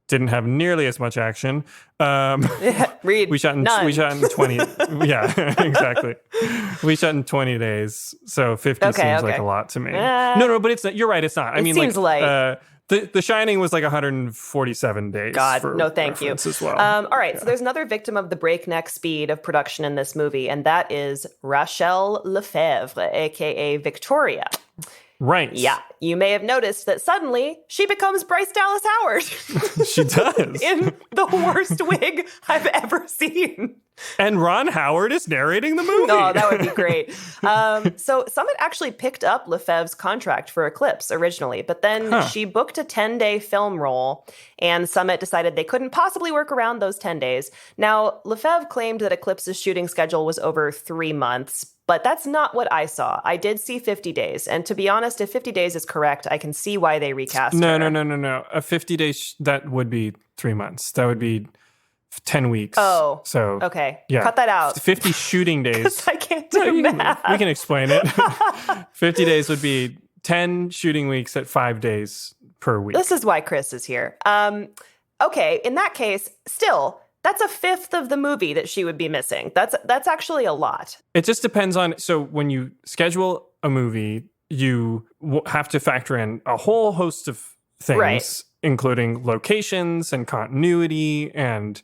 didn't have nearly as much action. We shot in 20. Yeah, exactly. We shot in 20 days. So 50 seems like a lot to me. No, but it's not. You're right. It's not. I mean, seems like The Shining was like 147 days. God, no, thank you. As well. All right, so there's another victim of the breakneck speed of production in this movie, and that is Rachel Lefevre, aka Victoria. Right. Yeah. You may have noticed that suddenly she becomes Bryce Dallas Howard. She does. In the worst wig I've ever seen. And Ron Howard is narrating the movie. Oh, that would be great. So Summit actually picked up Lefebvre's contract for Eclipse originally, but then she booked a 10-day film role, and Summit decided they couldn't possibly work around those 10 days. Now, Lefebvre claimed that Eclipse's shooting schedule was over 3 months, But that's not what I saw. I did see 50 Days. And to be honest, if 50 Days is correct, I can see why they recast her. No. A 50-day, that would be 3 months. That would be 10 weeks. Oh, so okay. Yeah. Cut that out. 50 shooting days. I can't do math. We can explain it. 50 days would be 10 shooting weeks at 5 days per week. This is why Chris is here. Okay, in that case, still, that's a fifth of the movie that she would be missing. That's actually a lot. It just depends on, so when you schedule a movie, you have to factor in a whole host of things, right, including locations and continuity and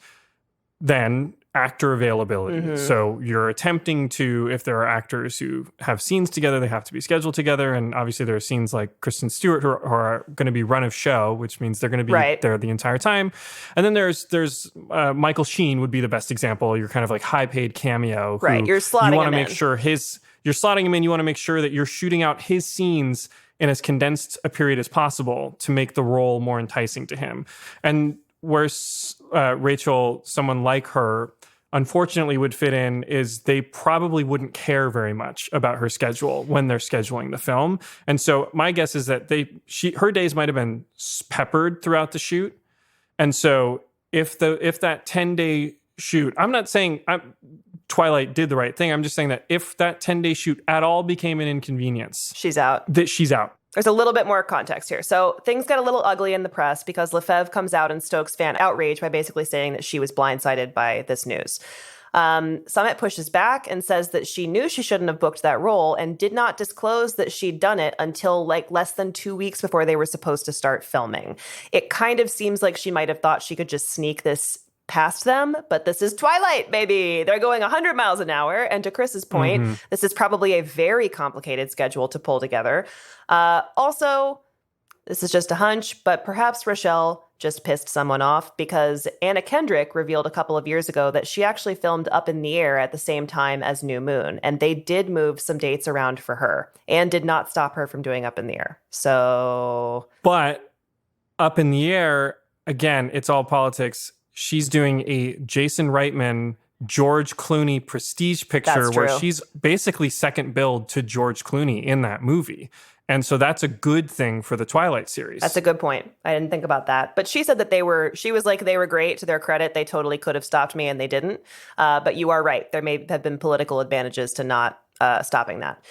then actor availability. Mm-hmm. So you're attempting to, if there are actors who have scenes together, they have to be scheduled together. And obviously there are scenes like Kristen Stewart who are going to be run of show, which means they're going to be there the entire time. And then there's Michael Sheen would be the best example. You're kind of like high paid cameo. Right. You're slotting him in. You want to make sure you're slotting him in. You want to make sure that you're shooting out his scenes in as condensed a period as possible to make the role more enticing to him. And where Rachel, someone like her, unfortunately would fit in is they probably wouldn't care very much about her schedule when they're scheduling the film. And so my guess is that her days might have been peppered throughout the shoot. And so if that 10-day shoot, I'm not saying Twilight did the right thing. I'm just saying that if that 10-day shoot at all became an inconvenience, she's out. She's out. There's a little bit more context here. So things get a little ugly in the press because Lefebvre comes out and stokes fan outrage by basically saying that she was blindsided by this news. Summit pushes back and says that she knew she shouldn't have booked that role and did not disclose that she'd done it until like less than 2 weeks before they were supposed to start filming. It kind of seems like she might have thought she could just sneak this past them, but this is Twilight, baby. They're going 100 miles an hour. And to Chris's point, this is probably a very complicated schedule to pull together. Also, this is just a hunch, but perhaps Rochelle just pissed someone off because Anna Kendrick revealed a couple of years ago that she actually filmed Up in the Air at the same time as New Moon. And they did move some dates around for her and did not stop her from doing Up in the Air. So, but Up in the Air, again, it's all politics. She's doing a Jason Reitman, George Clooney prestige picture where she's basically second billed to George Clooney in that movie. And so that's a good thing for the Twilight series. That's a good point. I didn't think about that. But she said that they were great. To their credit, they totally could have stopped me and they didn't. But you are right. There may have been political advantages to not stopping that.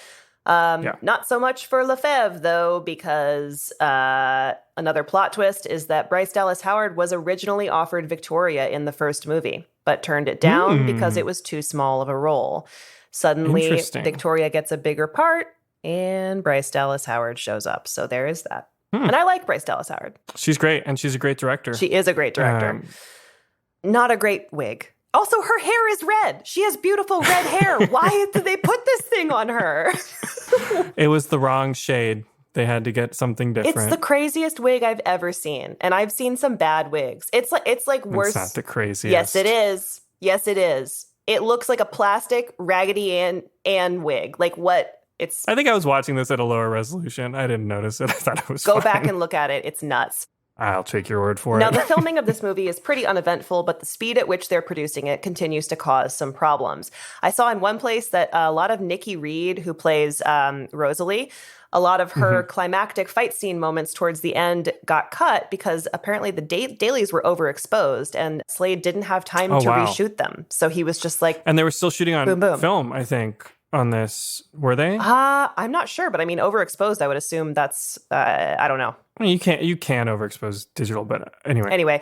Not so much for Lefebvre, though, because another plot twist is that Bryce Dallas Howard was originally offered Victoria in the first movie, but turned it down because it was too small of a role. Suddenly, Victoria gets a bigger part, and Bryce Dallas Howard shows up. So there is that. And I like Bryce Dallas Howard. She's great, and she's a great director. She is a great director. Not a great wig. Also, her hair is red. She has beautiful red hair. Why did they put this thing on her? It was the wrong shade. They had to get something different. It's the craziest wig I've ever seen. And I've seen some bad wigs. It's like worse. It's not the craziest. Yes, it is. Yes, it is. It looks like a plastic Raggedy Ann wig. Like what? I think I was watching this at a lower resolution. I didn't notice it. I thought it was Go fine. back and look at it. It's nuts. I'll take your word for it. Now, the filming of this movie is pretty uneventful, but the speed at which they're producing it continues to cause some problems. I saw in one place that a lot of Nikki Reed, who plays Rosalie, a lot of her climactic fight scene moments towards the end got cut because apparently the dailies were overexposed and Slade didn't have time to reshoot them. So he was just like... And they were still shooting on boom, boom. film, I think, on this. Were they? I'm not sure, but I mean, overexposed, I would assume that's... I don't know. I mean, you can overexpose digital, but anyway. Anyway,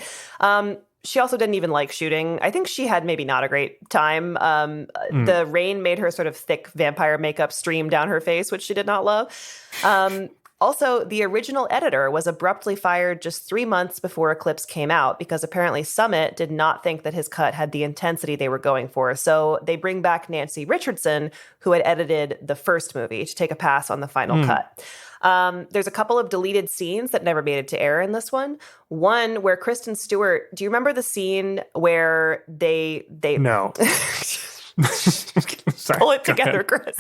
she also didn't even like shooting. I think she had maybe not a great time. The rain made her sort of thick vampire makeup stream down her face, which she did not love. Also, the original editor was abruptly fired just 3 months before Eclipse came out because apparently Summit did not think that his cut had the intensity they were going for. So they bring back Nancy Richardson, who had edited the first movie, to take a pass on the final cut. There's a couple of deleted scenes that never made it to air in this one. One where Kristen Stewart, do you remember the scene where they No. Sorry, pull it together, Chris.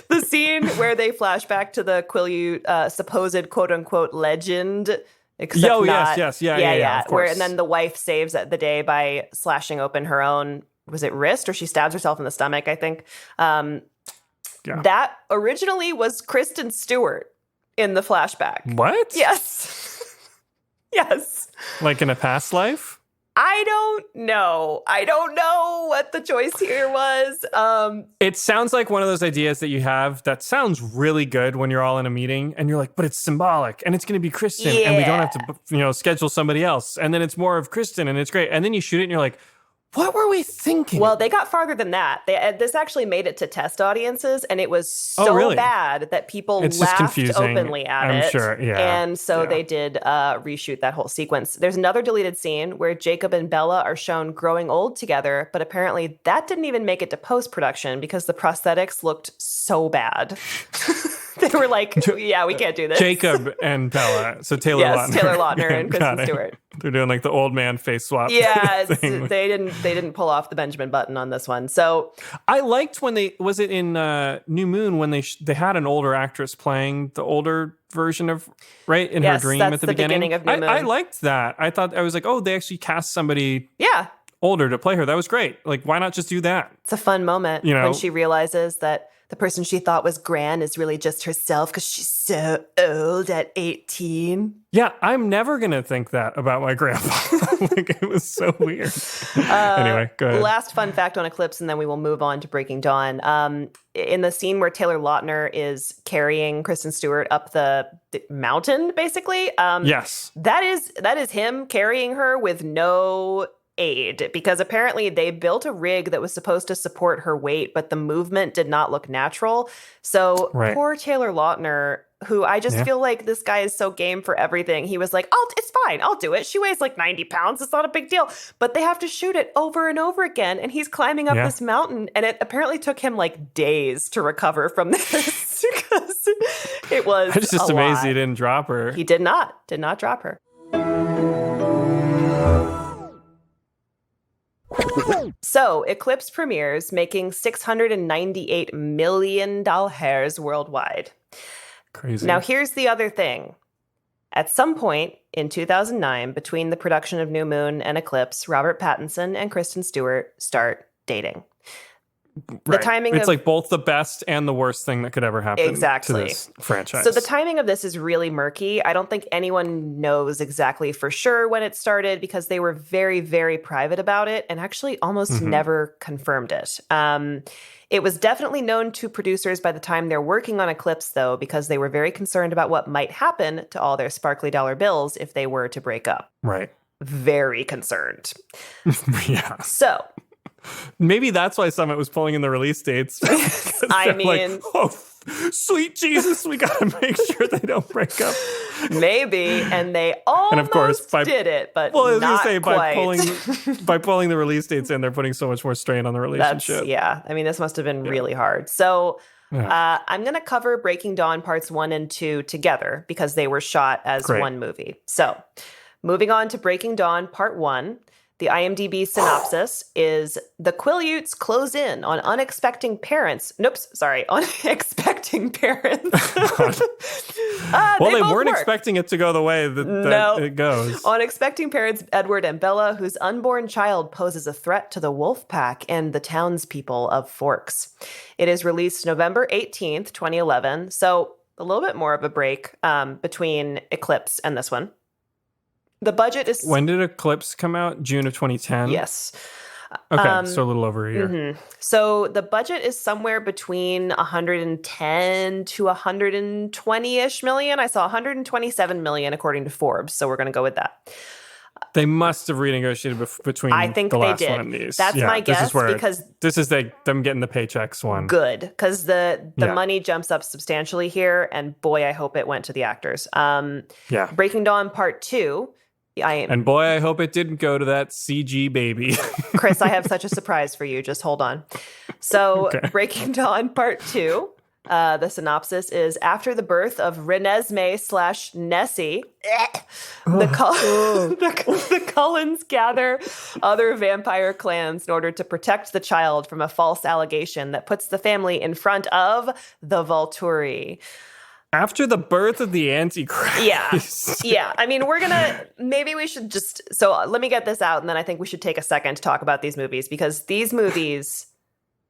The scene where they flash back to the Quileute supposed quote unquote legend. Except yes. Of course. And then the wife saves the day by slashing open her own, was it wrist, or she stabs herself in the stomach, I think. Yeah. That originally was Kristen Stewart in the flashback. What? Yes. Yes. Like in a past life? I don't know. I don't know what the choice here was. It sounds like one of those ideas that you have that sounds really good when you're all in a meeting and you're like, but it's symbolic and it's going to be Kristen and we don't have to, schedule somebody else. And then it's more of Kristen and it's great. And then you shoot it and you're like, what were we thinking? Well, they got farther than that. This actually made it to test audiences, and it was so bad that people laughed openly at it. I'm sure, yeah. And so they did reshoot that whole sequence. There's another deleted scene where Jacob and Bella are shown growing old together, but apparently that didn't even make it to post-production because the prosthetics looked so bad. They were like, yeah, we can't do this. Jacob and Bella. So Taylor Lautner. Yes, Taylor Lautner and Kristen Stewart. They're doing like the old man face swap. Yeah, they didn't pull off the Benjamin Button on this one. So I liked when was it in New Moon when they had an older actress playing the older version of in her dream at the beginning of New Moon. I liked that. I was like, oh, they actually cast somebody older to play her. That was great. Like, why not just do that? It's a fun moment when she realizes that the person she thought was Gran is really just herself because she's so old at 18. Yeah, I'm never going to think that about my grandpa. Like, it was so weird. Anyway, go ahead. Last fun fact on Eclipse, and then we will move on to Breaking Dawn. In the scene where Taylor Lautner is carrying Kristen Stewart up the mountain, basically. Yes. That is him carrying her with no aid, because apparently they built a rig that was supposed to support her weight, but the movement did not look natural. So poor Taylor Lautner, who I just feel like this guy is so game for everything. He was like, it's fine. I'll do it. She weighs like 90 pounds. It's not a big deal. But they have to shoot it over and over again. And he's climbing up this mountain. And it apparently took him like days to recover from this because it was I'm just amazed he didn't drop her. He did not drop her. So, Eclipse premieres, making $698 million worldwide. Crazy. Now, here's the other thing. At some point in 2009, between the production of New Moon and Eclipse, Robert Pattinson and Kristen Stewart start dating. The timing it's like both the best and the worst thing that could ever happen to this franchise. So the timing of this is really murky. I don't think anyone knows exactly for sure when it started because they were very, very private about it and actually almost never confirmed it. It was definitely known to producers by the time they're working on Eclipse, though, because they were very concerned about what might happen to all their sparkly dollar bills if they were to break up. Right. Very concerned. Yeah. So maybe that's why Summit was pulling in the release dates. I mean, like, oh, sweet Jesus, we got to make sure they don't break up. Maybe, and they almost and of course, did it, but well, I was not gonna say, quite. by pulling the release dates in, they're putting so much more strain on the relationship. I mean, this must have been really hard. So I'm going to cover Breaking Dawn parts 1 and 2 together because they were shot as one movie. So moving on to Breaking Dawn part 1. The IMDb synopsis is the Quileutes close in on unexpecting parents. Unexpecting parents. Well, they weren't expecting it to go the way that it goes. Unexpecting parents Edward and Bella, whose unborn child poses a threat to the wolf pack and the townspeople of Forks. It is released November 18th, 2011. So a little bit more of a break between Eclipse and this one. The budget is... When did Eclipse come out? June of 2010? Yes. Okay, so a little over a year. Mm-hmm. So the budget is somewhere between 110 to 120-ish million. I saw 127 million according to Forbes, so we're going to go with that. They must have renegotiated between the last one and these. That's my guess because... This is them getting the paychecks one. Good, because the money jumps up substantially here, and boy, I hope it went to the actors. Breaking Dawn Part 2... And boy, I hope it didn't go to that CG baby. Chris, I have such a surprise for you. Just hold on. So, Breaking Dawn Part 2, the synopsis is, after the birth of Renesmee / Nessie, the Cullens gather other vampire clans in order to protect the child from a false allegation that puts the family in front of the Volturi. After the birth of the Antichrist. Yeah. I mean, maybe we should so let me get this out, and then I think we should take a second to talk about these movies, because these movies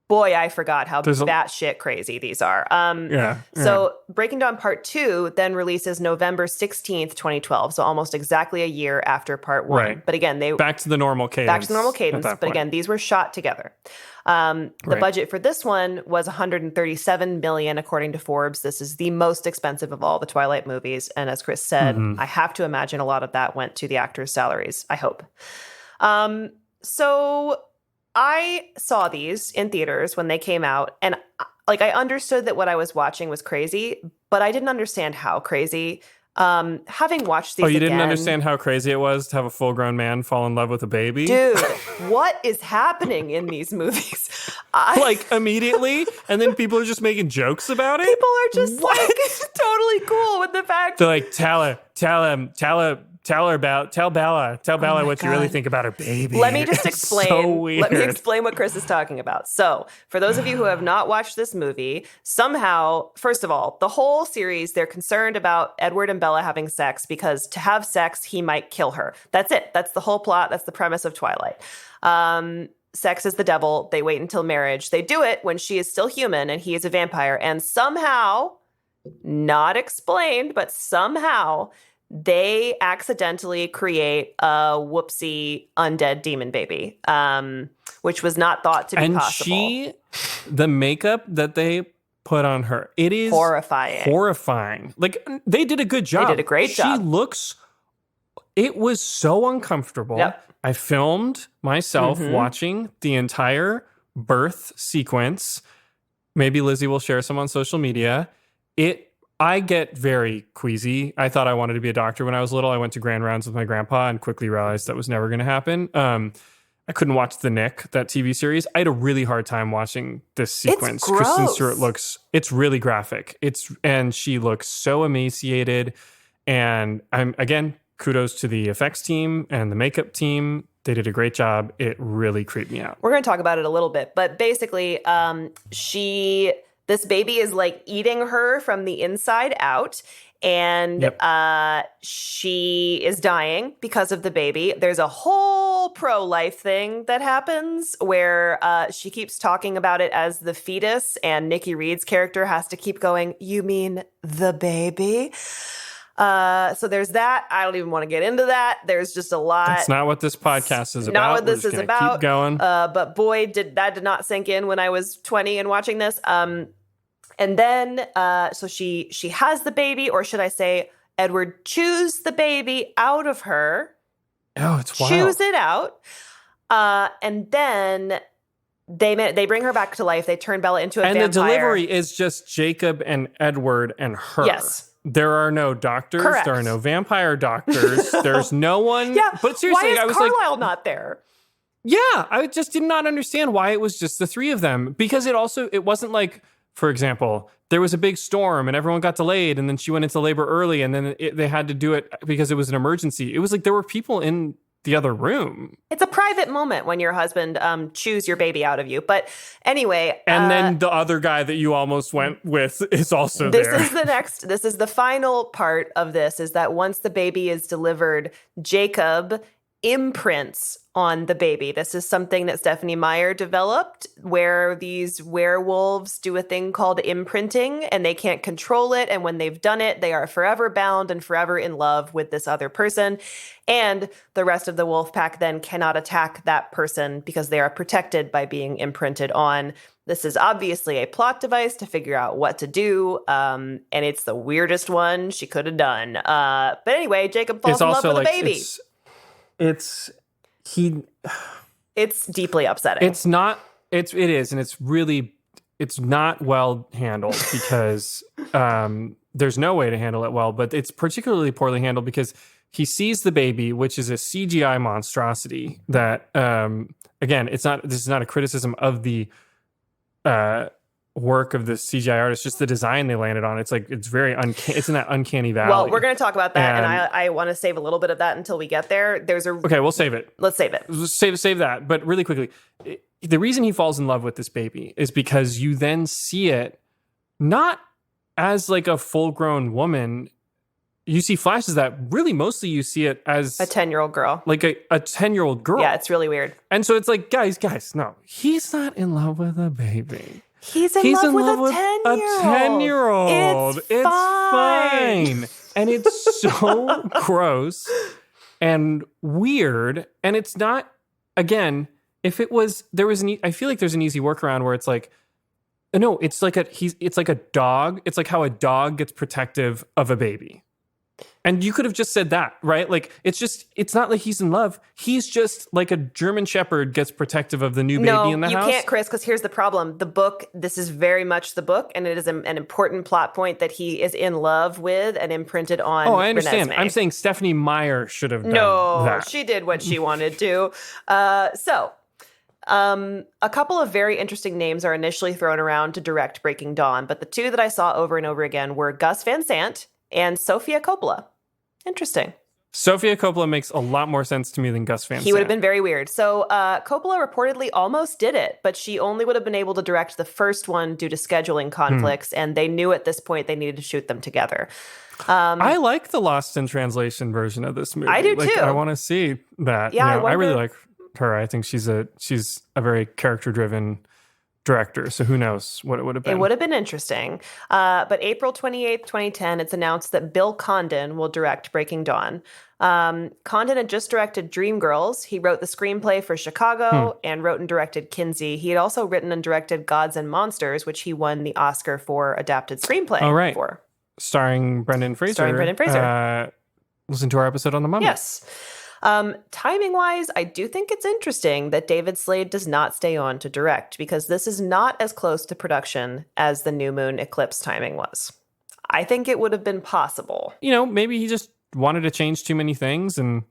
boy, I forgot how batshit crazy these are. So Breaking Dawn Part 2 then releases November 16th, 2012. So almost exactly a year after Part 1. Right. But again, back to the normal cadence. But again, these were shot together. The budget for this one was $137 million, according to Forbes. This is the most expensive of all the Twilight movies. And as Chris said, I have to imagine a lot of that went to the actors' salaries, I hope. So I saw these in theaters when they came out, and like I understood that what I was watching was crazy, but I didn't understand how crazy. Having watched these, didn't understand how crazy it was to have a full-grown man fall in love with a baby, dude. What is happening in these movies? Like immediately, and then people are just making jokes about it. People are just like totally cool with the fact they're like, tell Bella what you really think about her baby. Let me just explain. So weird. Let me explain what Chris is talking about. So, for those of you who have not watched this movie, somehow, first of all, the whole series, they're concerned about Edward and Bella having sex because to have sex, he might kill her. That's it. That's the whole plot. That's the premise of Twilight. Sex is the devil. They wait until marriage. They do it when she is still human and he is a vampire. And somehow, not explained, but somehow they accidentally create a whoopsie undead demon baby, which was not thought to be possible. The makeup that they put on her, it is horrifying. Like, they did a good job. They did a great job. It was so uncomfortable. Yep. I filmed myself watching the entire birth sequence. Maybe Lizzie will share some on social media. I get very queasy. I thought I wanted to be a doctor when I was little. I went to grand rounds with my grandpa and quickly realized that was never going to happen. I couldn't watch The Nick, that TV series. I had a really hard time watching this sequence. It's gross. Kristen Stewart it's really graphic. And she looks so emaciated. And again, kudos to the effects team and the makeup team. They did a great job. It really creeped me out. We're going to talk about it a little bit, but basically, this baby is like eating her from the inside out, and she is dying because of the baby. There's a whole pro-life thing that happens where she keeps talking about it as the fetus, and Nikki Reed's character has to keep going, "You mean the baby?" So there's that. I don't even want to get into that. There's just a lot. That's not what this podcast is about. Not what this is about. Keep going. But boy, did not sink in when I was 20 and watching this. And then, so she has the baby, or should I say, Edward chews the baby out of her. Oh, it's wild. Chews it out. And then they bring her back to life. They turn Bella into a vampire. And the delivery is just Jacob and Edward and her. Yes. There are no doctors. Correct. There are no vampire doctors. There's no one. Yeah. But seriously, why is I was Carlisle not there? Yeah, I just did not understand why it was just the three of them. Because it wasn't like, for example, there was a big storm and everyone got delayed and then she went into labor early and then they had to do it because it was an emergency. It was like there were people in the other room. It's a private moment when your husband chews your baby out of you. But anyway. And then the other guy that you almost went with is also there. This is the final part of this, is that once the baby is delivered, Jacob imprints on the baby. This is something that Stephanie Meyer developed, where these werewolves do a thing called imprinting and they can't control it. And when they've done it, they are forever bound and forever in love with this other person. And the rest of the wolf pack then cannot attack that person because they are protected by being imprinted on. This is obviously a plot device to figure out what to do. And it's the weirdest one she could have done. But anyway, Jacob falls in love with a baby. It's deeply upsetting. It is, and it's not well handled because there's no way to handle it well, but it's particularly poorly handled because he sees the baby, which is a CGI monstrosity that, again, this is not a criticism of the work of the CGI artist, just the design they landed on. It's very it's in that uncanny valley. Well, we're going to talk about that, and I want to save a little bit of that until we get there. Okay, we'll save it. Let's save it. Save that. But really quickly, the reason he falls in love with this baby is because you then see it not as like a full-grown woman you see flashes of that. Really, mostly you see it as a 10-year-old girl. Like a 10-year-old girl. Yeah, it's really weird. And so it's like, guys, no. He's not in love with a baby. He's in love with a 10-year-old. It's fine. And it's so gross and weird. And it's not, again, if it was, I feel like there's an easy workaround where it's like, no, it's like a dog. It's like how a dog gets protective of a baby. And you could have just said that, right? Like, it's not like he's in love. He's just like a German Shepherd gets protective of the new baby in the house. No, you can't, Chris, because here's the problem. The book, this is very much the book, and it is an important plot point that he is in love with and imprinted on I understand. Renesmee. I'm saying Stephenie Meyer should have done that. No, she did what she wanted to. A couple of very interesting names are initially thrown around to direct Breaking Dawn, but the two that I saw over and over again were Gus Van Sant and Sofia Coppola. Interesting. Sofia Coppola makes a lot more sense to me than Gus Van Sant. He would have been very weird. So Coppola reportedly almost did it, but she only would have been able to direct the first one due to scheduling conflicts, and they knew at this point they needed to shoot them together. I like the Lost in Translation version of this movie. I do too. I want to see that. Yeah, I really like her. I think she's a very character-driven director, so who knows what it would have been. It would have been interesting. But April 28th, 2010, it's announced that Bill Condon will direct Breaking Dawn. Condon had just directed Dreamgirls. He wrote the screenplay for Chicago and wrote and directed Kinsey. He had also written and directed Gods and Monsters, which he won the Oscar for adapted screenplay for. Starring Brendan Fraser. Listen to our episode on The Mummy. Yes. Timing-wise, I do think it's interesting that David Slade does not stay on to direct, because this is not as close to production as the New Moon Eclipse timing was. I think it would have been possible. Maybe he just wanted to change too many things and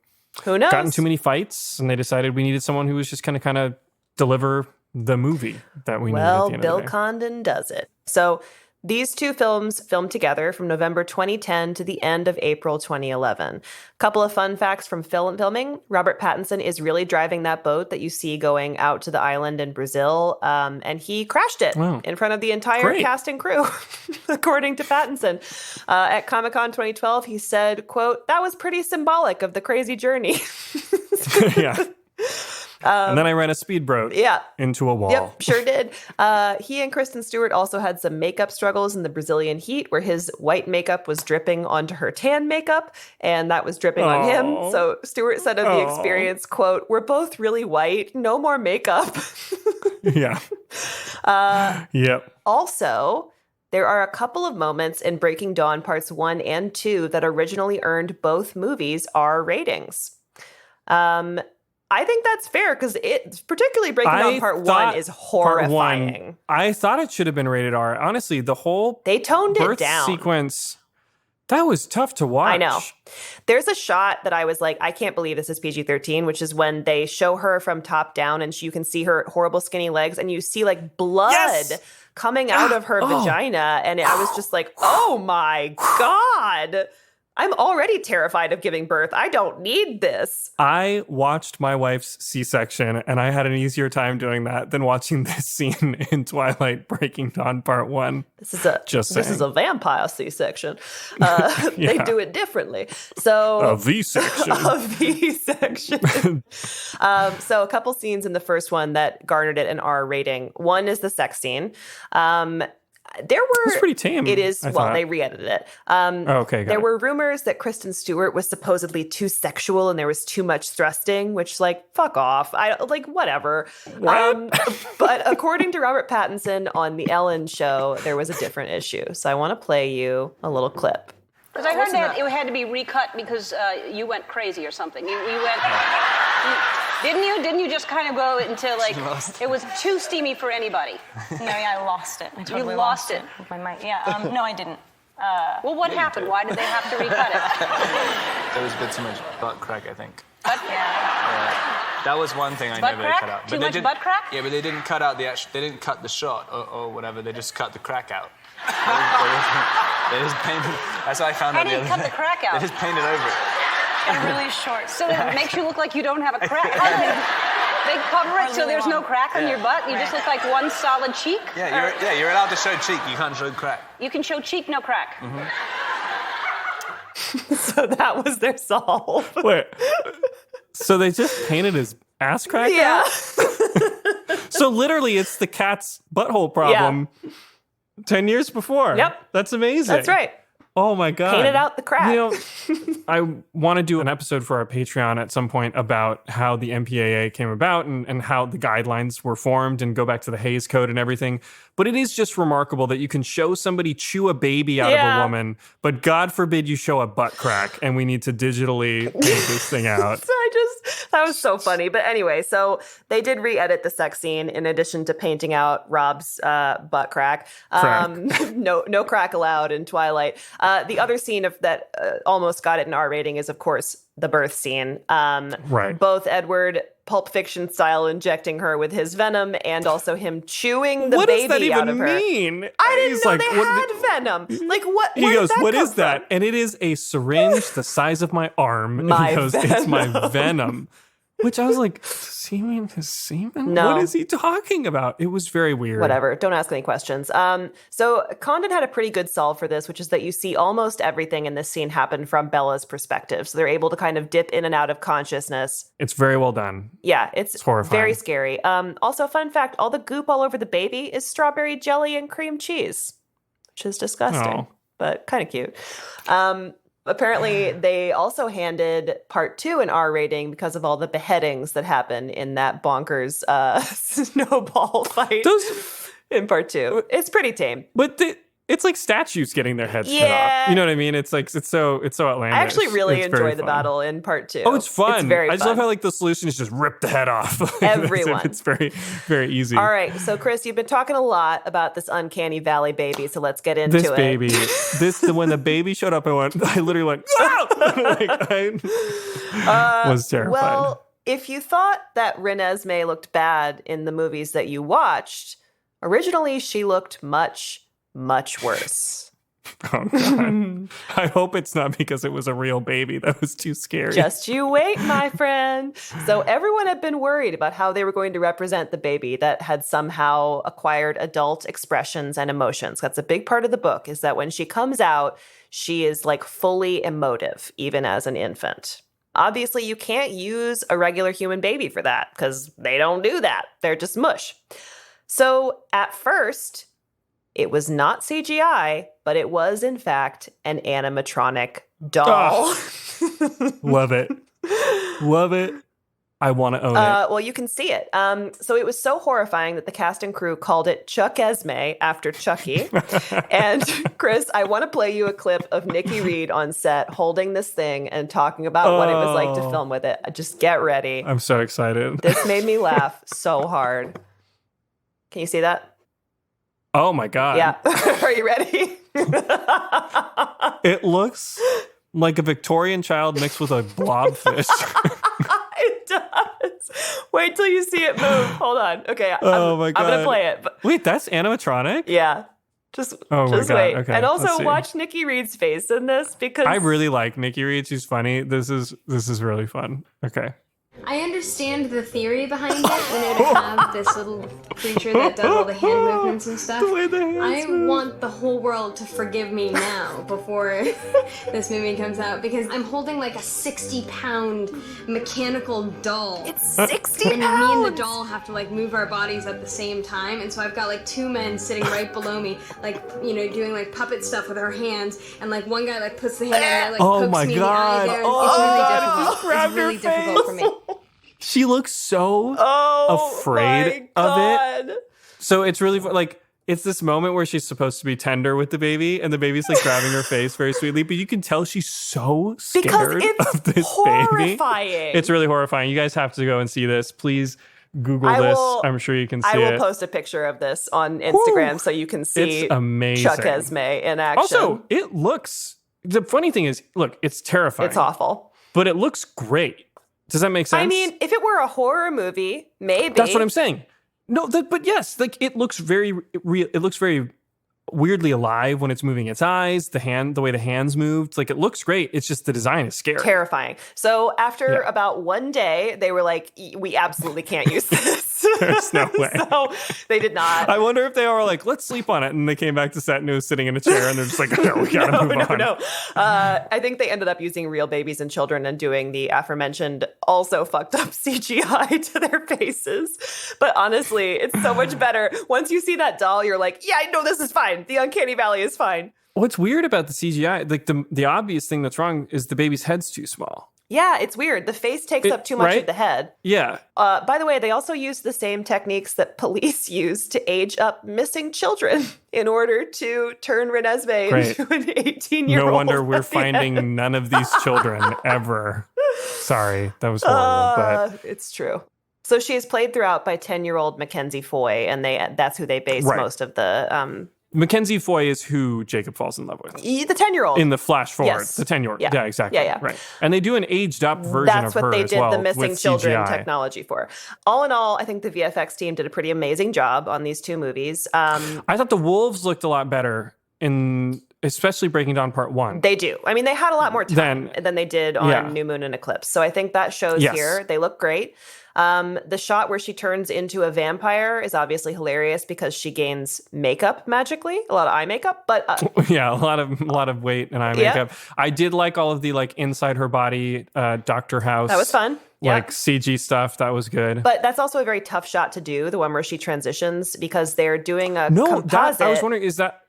who knows? Got in too many fights, and they decided we needed someone who was just going to kind of deliver the movie that we needed at the end of the day. Well, Bill Condon does it. So these two films filmed together from November 2010 to the end of April 2011. A couple of fun facts from filming. Robert Pattinson is really driving that boat that you see going out to the island in Brazil, and he crashed it in front of the entire cast and crew, according to Pattinson. At Comic-Con 2012, he said, quote, "That was pretty symbolic of the crazy journey." Yeah. And then I ran a speedboat into a wall. Yep, sure did. He and Kristen Stewart also had some makeup struggles in the Brazilian heat, where his white makeup was dripping onto her tan makeup, and that was dripping on him. So Stewart said of the experience, quote, "We're both really white, no more makeup." Yeah. Yep. Also, there are a couple of moments in Breaking Dawn Parts 1 and 2 that originally earned both movies R ratings. I think that's fair, because particularly Breaking Dawn Part 1 is horrifying. I thought it should have been rated R. Honestly, the whole they toned it down sequence, that was tough to watch. I know. There's a shot that I was like, I can't believe this is PG-13, which is when they show her from top down and you can see her horrible skinny legs and you see like blood coming out of her vagina. And I was just like, oh my God. I'm already terrified of giving birth. I don't need this. I watched my wife's C-section, and I had an easier time doing that than watching this scene in Twilight Breaking Dawn Part 1. This is a vampire C-section. They do it differently. So a V-section. A V-section. So a couple scenes in the first one that garnered it an R rating. One is the sex scene. It's pretty tame. It is. They re-edited it. There were rumors that Kristen Stewart was supposedly too sexual and there was too much thrusting, which, like, fuck off. Whatever. But according to Robert Pattinson on the Ellen show, there was a different issue. So I want to play you a little clip. Because I heard that it had to be recut because you went crazy or something. You went... Didn't you? Didn't you just kind of go into, like, it was too steamy for anybody? No, I lost it. I totally you lost it? With my mic. Yeah, no, I didn't. Well, what happened? Why did they have to recut it? There was a bit too much butt crack, I think. That was one thing I butt never crack? cut out. Too much butt crack? Yeah, but they didn't cut out they didn't cut the shot or whatever. They just cut the crack out. They just painted. That's what I found out the other day. How do you cut the crack out? They just painted over it. It's really short. So it makes you look like you don't have a crack. They cover it so there's no crack on your butt. You just look like one solid cheek. You're allowed to show cheek. You can't show crack. You can show cheek, no crack. So that was their solve. Wait. So they just painted his ass crack Yeah. out? So literally it's the cat's butthole problem 10 years before. Yep. That's amazing. That's right. Oh my God. Painted out the crack. You know, I want to do an episode for our Patreon at some point about how the MPAA came about and how the guidelines were formed and go back to the Hays Code and everything. But it is just remarkable that you can show somebody chew a baby out of a woman, but God forbid you show a butt crack and we need to digitally paint this thing out. That was so funny. But anyway, so they did re-edit the sex scene in addition to painting out Rob's butt crack. No crack allowed in Twilight. The other scene that almost got it an R rating is, of course, the birth scene. Right. Both Edward Pulp Fiction style injecting her with his venom and also him chewing the baby out of her. What does that even mean? I didn't He's know like, they had venom. Like, what? He goes, what is that? And it is a syringe the size of my arm. My he goes, venom. it's my venom. Which I was like, semen is semen? No. What is he talking about? It was very weird. Whatever. Don't ask any questions. So Condon had a pretty good solve for this, which is that you see almost everything in this scene happen from Bella's perspective. So they're able to kind of dip in and out of consciousness. It's very well done. Yeah, it's horrifying. Very scary. Also, fun fact, all the goop all over the baby is strawberry jelly and cream cheese, which is disgusting, but kind of cute. Apparently, they also handed part 2 an R rating because of all the beheadings that happen in that bonkers snowball fight in part 2. It's pretty tame. But it's like statues getting their heads cut Yeah. off. You know what I mean? It's like it's so outlandish. I actually really It's enjoy very the fun. battle in part 2. Oh, it's fun. It's very I just fun. love how like the solution is just rip the head off. Everyone. It's very, very easy. All right, so Chris, you've been talking a lot about this uncanny valley baby, so let's get into This it. baby, when the baby showed up, I literally went, "Ah!" I was terrified. Well, if you thought that Renesmee looked bad in the movies that you watched, originally she looked much, much worse. Oh, God. I hope it's not because it was a real baby. That was too scary. Just you wait, my friend. So everyone had been worried about how they were going to represent the baby that had somehow acquired adult expressions and emotions. That's a big part of the book, is that when she comes out, she is like fully emotive, even as an infant. Obviously, you can't use a regular human baby for that because they don't do that. They're just mush. So at first, it was not CGI, but it was, in fact, an animatronic doll. Love it. Love it. I want to own it. Well, you can see it. So it was so horrifying that the cast and crew called it Chuck Esme after Chucky. And Chris, I want to play you a clip of Nikki Reed on set holding this thing and talking about what it was like to film with it. Just get ready. I'm so excited. This made me laugh so hard. Can you see that? Oh my God. Yeah. Are you ready? It looks like a Victorian child mixed with a blobfish. It does. Wait till you see it move. Hold on. Okay. Oh my God. I'm going to play it. But Wait, that's animatronic? yeah. Just Oh my God. wait. Okay, and let's also see. watch Nikki Reed's face in this because I really like Nikki Reed. She's funny. This is really fun. Okay. I understand the theory behind it, to have this little creature that does all the hand movements and stuff. The way the hands move. want the whole world to forgive me now before this movie comes out because I'm holding like a 60-pound mechanical doll. it's 60 and pounds. me and the doll have to like move our bodies at the same time, and so I've got like 2 men sitting right below me, like, you know, doing like puppet stuff with our hands, and like one guy like puts the hand in there, like Oh pokes my me God. in the eye there. Oh It's really God, it difficult. just grabbed It's really her difficult for me. She looks so Oh, afraid my of God. it. So it's really like it's this moment where she's supposed to be tender with the baby, and the baby's like grabbing her face very sweetly, but you can tell she's so scared Because it's of this horrifying. baby. It's really horrifying. You guys have to go and see this. Please Google I this. will- I'm sure you can see I will it. post a picture of this on Instagram so you can see It's amazing. Chuck Esme in action. Also, it looks. The funny thing is, look, it's terrifying. it's awful. but it looks great. Does that make sense? I mean, if it were a horror movie, maybe. that's what I'm saying. No, but yes, like it looks very real. It looks very weirdly alive when it's moving its eyes. The way the hands moved, like it looks great. It's just the design is scary. Terrifying. So after about one day, they were like, we absolutely can't use this. There's no way. So they did not. I wonder if they were like, let's sleep on it. And they came back to set and it was sitting in a chair and they're just like, no, we gotta move on. No. I think they ended up using real babies and children and doing the aforementioned also fucked up CGI to their faces. But honestly, it's so much better. Once you see that doll, you're like, yeah, I know this is fine. The Uncanny Valley is fine. What's weird about the CGI, like the obvious thing that's wrong is the baby's head's too small. Yeah, it's weird. The face takes up too much right? of the head. Yeah. By the way, they also use the same techniques that police use to age up missing children in order to turn Renesmee into an 18-year-old. No wonder we're finding none of these children ever. Sorry, that was horrible. But it's true. So she is played throughout by 10-year-old Mackenzie Foy, and that's who they base most of the... Mackenzie Foy is who Jacob falls in love with. The 10-year-old. In the flash forward. Yes. The 10-year-old. Yeah. Yeah, exactly. Yeah. Right. And they do an aged up version That's of her what they as did well, the missing with children CGI. technology for. All in all, I think the VFX team did a pretty amazing job on these two movies. I thought the wolves looked a lot better especially Breaking Dawn Part 1. They do. I mean, they had a lot more time than they did on New Moon and Eclipse. So I think that shows here. They look great. The shot where she turns into a vampire is obviously hilarious because she gains makeup magically, a lot of eye makeup, but yeah, a lot of weight and eye makeup. I did like all of the inside her body Dr. House. That was fun. CG stuff, that was good. But that's also a very tough shot to do, the one where she transitions, because they're doing a composite. I was wondering, is that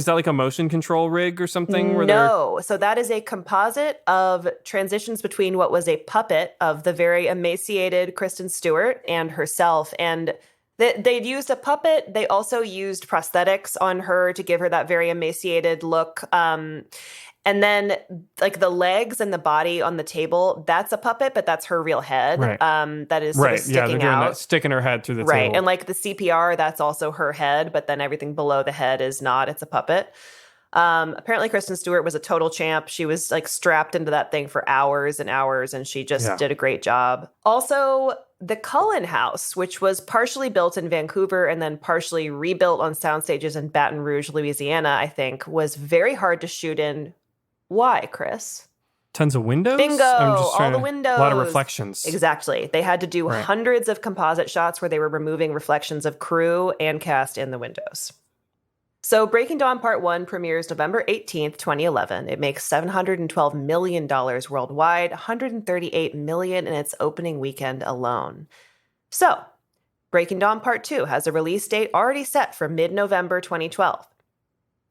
like a motion control rig or something? No. So that is a composite of transitions between what was a puppet of the very emaciated Kristen Stewart and herself. And they'd used a puppet. They also used prosthetics on her to give her that very emaciated look. And then the legs and the body on the table, that's a puppet, but that's her real head. Right. That is sort of sticking out. That, sticking her head through the table. Right. And the CPR, that's also her head, but then everything below the head is not. It's a puppet. Apparently Kristen Stewart was a total champ. She was strapped into that thing for hours and hours, and she just did a great job. Also, the Cullen House, which was partially built in Vancouver and then partially rebuilt on sound stages in Baton Rouge, Louisiana, I think, was very hard to shoot in. Why, Chris? Tons of windows? Bingo! All the windows. A lot of reflections. Exactly. They had to do hundreds of composite shots where they were removing reflections of crew and cast in the windows. So Breaking Dawn Part 1 premieres November 18th, 2011. It makes $712 million worldwide, $138 million in its opening weekend alone. So, Breaking Dawn Part 2 has a release date already set for mid-November 2012.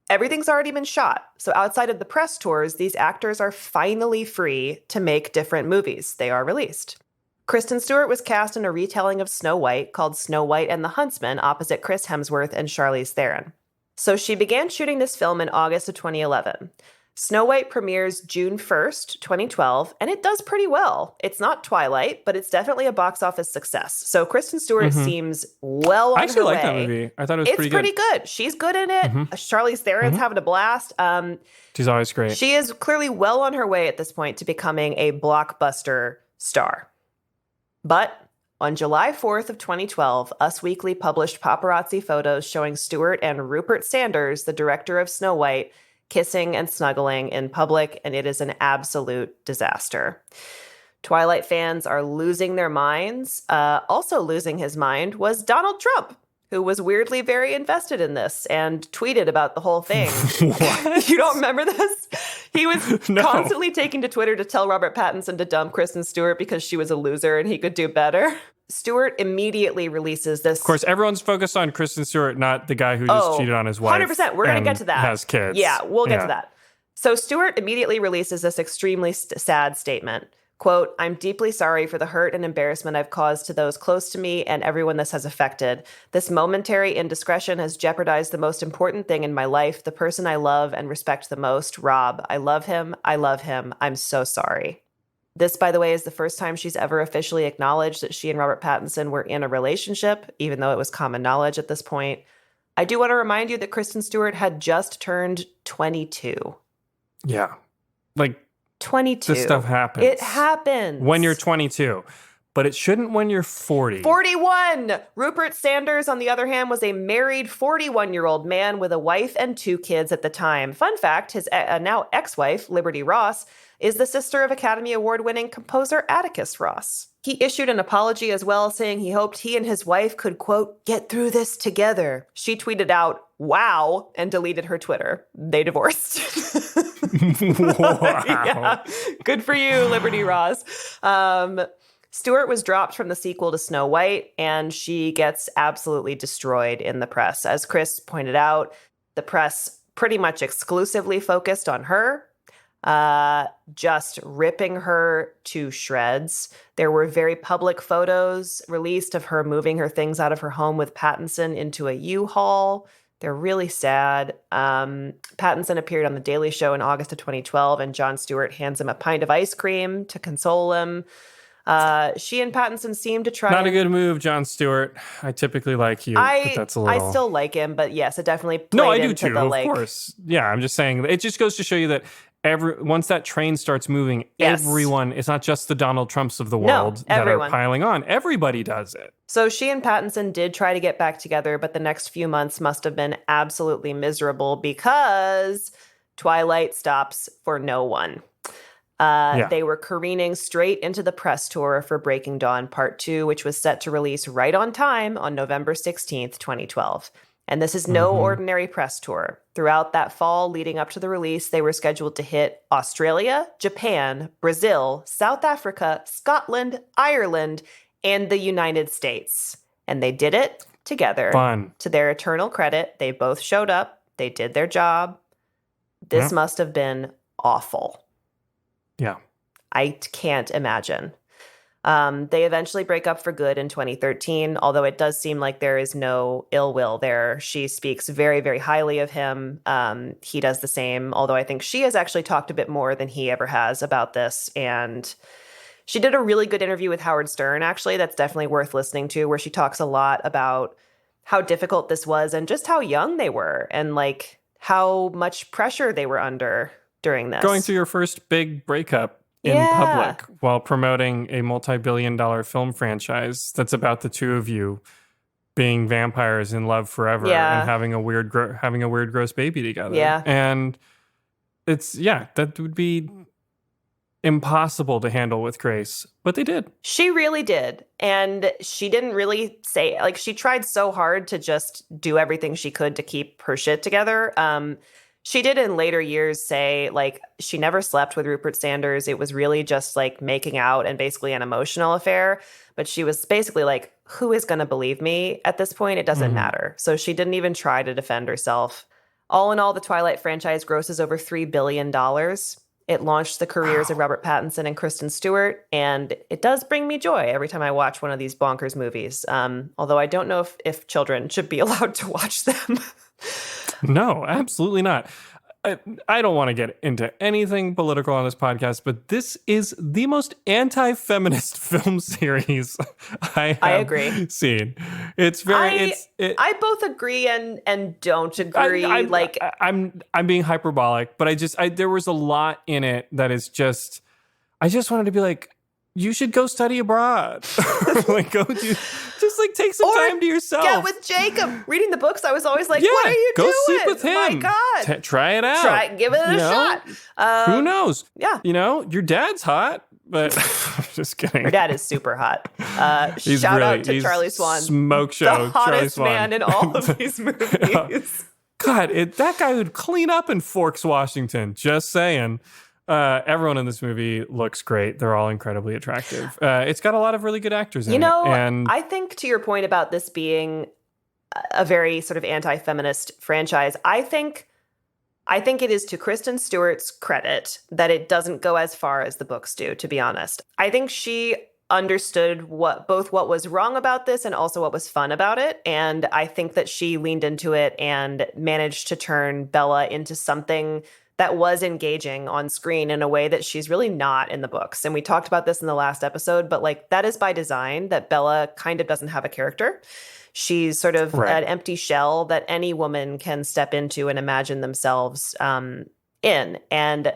Everything's already been shot, so outside of the press tours, these actors are finally free to make different movies. They are released. Kristen Stewart was cast in a retelling of Snow White called Snow White and the Huntsman opposite Chris Hemsworth and Charlize Theron. So she began shooting this film in August of 2011. Snow White premieres June 1st, 2012, and it does pretty well. It's not Twilight, but it's definitely a box office success. So Kristen Stewart seems well on her way. I actually like that movie. I thought it was pretty good. It's pretty good. She's good in it. Charlize Theron's having a blast. She's always great. She is clearly well on her way at this point to becoming a blockbuster star. But on July 4th of 2012, Us Weekly published paparazzi photos showing Stewart and Rupert Sanders, the director of Snow White, kissing and snuggling in public, and it is an absolute disaster. Twilight fans are losing their minds. Also losing his mind was Donald Trump, who was weirdly very invested in this and tweeted about the whole thing. You don't remember this? He was constantly taking to Twitter to tell Robert Pattinson to dump Kristen Stewart because she was a loser and he could do better. Stewart immediately releases this. Of course, everyone's focused on Kristen Stewart, not the guy who just cheated on his wife. 100%. We're going to get to that. Has kids. Yeah, we'll get to that. So Stewart immediately releases this extremely sad statement. Quote, "I'm deeply sorry for the hurt and embarrassment I've caused to those close to me and everyone this has affected. This momentary indiscretion has jeopardized the most important thing in my life, the person I love and respect the most, Rob. I love him. I love him. I'm so sorry." This, by the way, is the first time she's ever officially acknowledged that she and Robert Pattinson were in a relationship, even though it was common knowledge at this point. I do want to remind you that Kristen Stewart had just turned 22. Yeah. 22. This stuff happens. It happens. When you're 22. but it shouldn't when you're 40. 41! Rupert Sanders, on the other hand, was a married 41-year-old man with a wife and 2 kids at the time. Fun fact, his now ex-wife, Liberty Ross, is the sister of Academy Award-winning composer Atticus Ross. He issued an apology as well, saying he hoped he and his wife could, quote, get through this together. She tweeted out, wow, and deleted her Twitter. They divorced. Wow. Yeah. Good for you, Liberty Ross. Stewart was dropped from the sequel to Snow White, and she gets absolutely destroyed in the press. As Chris pointed out, the press pretty much exclusively focused on her, just ripping her to shreds. There were very public photos released of her moving her things out of her home with Pattinson into a U-Haul. They're really sad. Pattinson appeared on The Daily Show in August of 2012, and Jon Stewart hands him a pint of ice cream to console him. She and Pattinson seem to try. Not a good move, Jon Stewart. I typically like you, but that's a little. I still like him, but yes, it definitely played No, I do into too. the, Of course, yeah. I'm just saying it just goes to show you that once that train starts moving, Yes. everyone. It's not just the Donald Trumps of the world that everyone. are piling on. Everybody does it. So she and Pattinson did try to get back together, but the next few months must have been absolutely miserable because Twilight stops for no one. They were careening straight into the press tour for Breaking Dawn Part 2, which was set to release right on time on November 16th, 2012. And this is no ordinary press tour. Throughout that fall leading up to the release, they were scheduled to hit Australia, Japan, Brazil, South Africa, Scotland, Ireland, and the United States. And they did it together. Fun. To their eternal credit, they both showed up. They did their job. This must have been awful. Yeah. I can't imagine. They eventually break up for good in 2013, although it does seem like there is no ill will there. She speaks very, very highly of him. He does the same, although I think she has actually talked a bit more than he ever has about this. And she did a really good interview with Howard Stern, actually. That's definitely worth listening to, where she talks a lot about how difficult this was and just how young they were and like how much pressure they were under during this. Going through your first big breakup in public while promoting a multi-billion-dollar film franchise that's about the two of you being vampires in love forever and having a weird gross baby together. Yeah. And that would be impossible to handle with grace, but they did. She really did. And she didn't really say, like, she tried so hard to just do everything she could to keep her shit together. She did in later years say, like, she never slept with Rupert Sanders. It was really just, like, making out and basically an emotional affair. But she was basically like, who is going to believe me at this point? It doesn't matter. So she didn't even try to defend herself. All in all, the Twilight franchise grosses over $3 billion. It launched the careers of Robert Pattinson and Kristen Stewart, and it does bring me joy every time I watch one of these bonkers movies. Although I don't know if children should be allowed to watch them. No, absolutely not. I don't want to get into anything political on this podcast, but this is the most anti-feminist film series I have seen. It's very. I both agree and don't agree. I'm being hyperbolic, but there was a lot in it that is just. I just wanted to be like, you should go study abroad. Like, go do. Just like take some time to yourself. Get with Jacob. Reading the books, I was always like, what are you doing? Go sleep with him. My God. Try it out. Give it a shot. Who knows? Yeah. Your dad's hot, but I'm just kidding. Her dad is super hot. He's shout out to Charlie Swan. Smoke show. The hottest man in all of these movies. God, that guy would clean up in Forks, Washington. Just saying. Everyone in this movie looks great. They're all incredibly attractive. It's got a lot of really good actors in it. And I think to your point about this being a very sort of anti-feminist franchise, I think it is to Kristen Stewart's credit that it doesn't go as far as the books do, to be honest. I think she understood both what was wrong about this and also what was fun about it. And I think that she leaned into it and managed to turn Bella into something that was engaging on screen in a way that she's really not in the books. And we talked about this in the last episode, but like that is by design, that Bella kind of doesn't have a character. She's sort of an empty shell that any woman can step into and imagine themselves in. And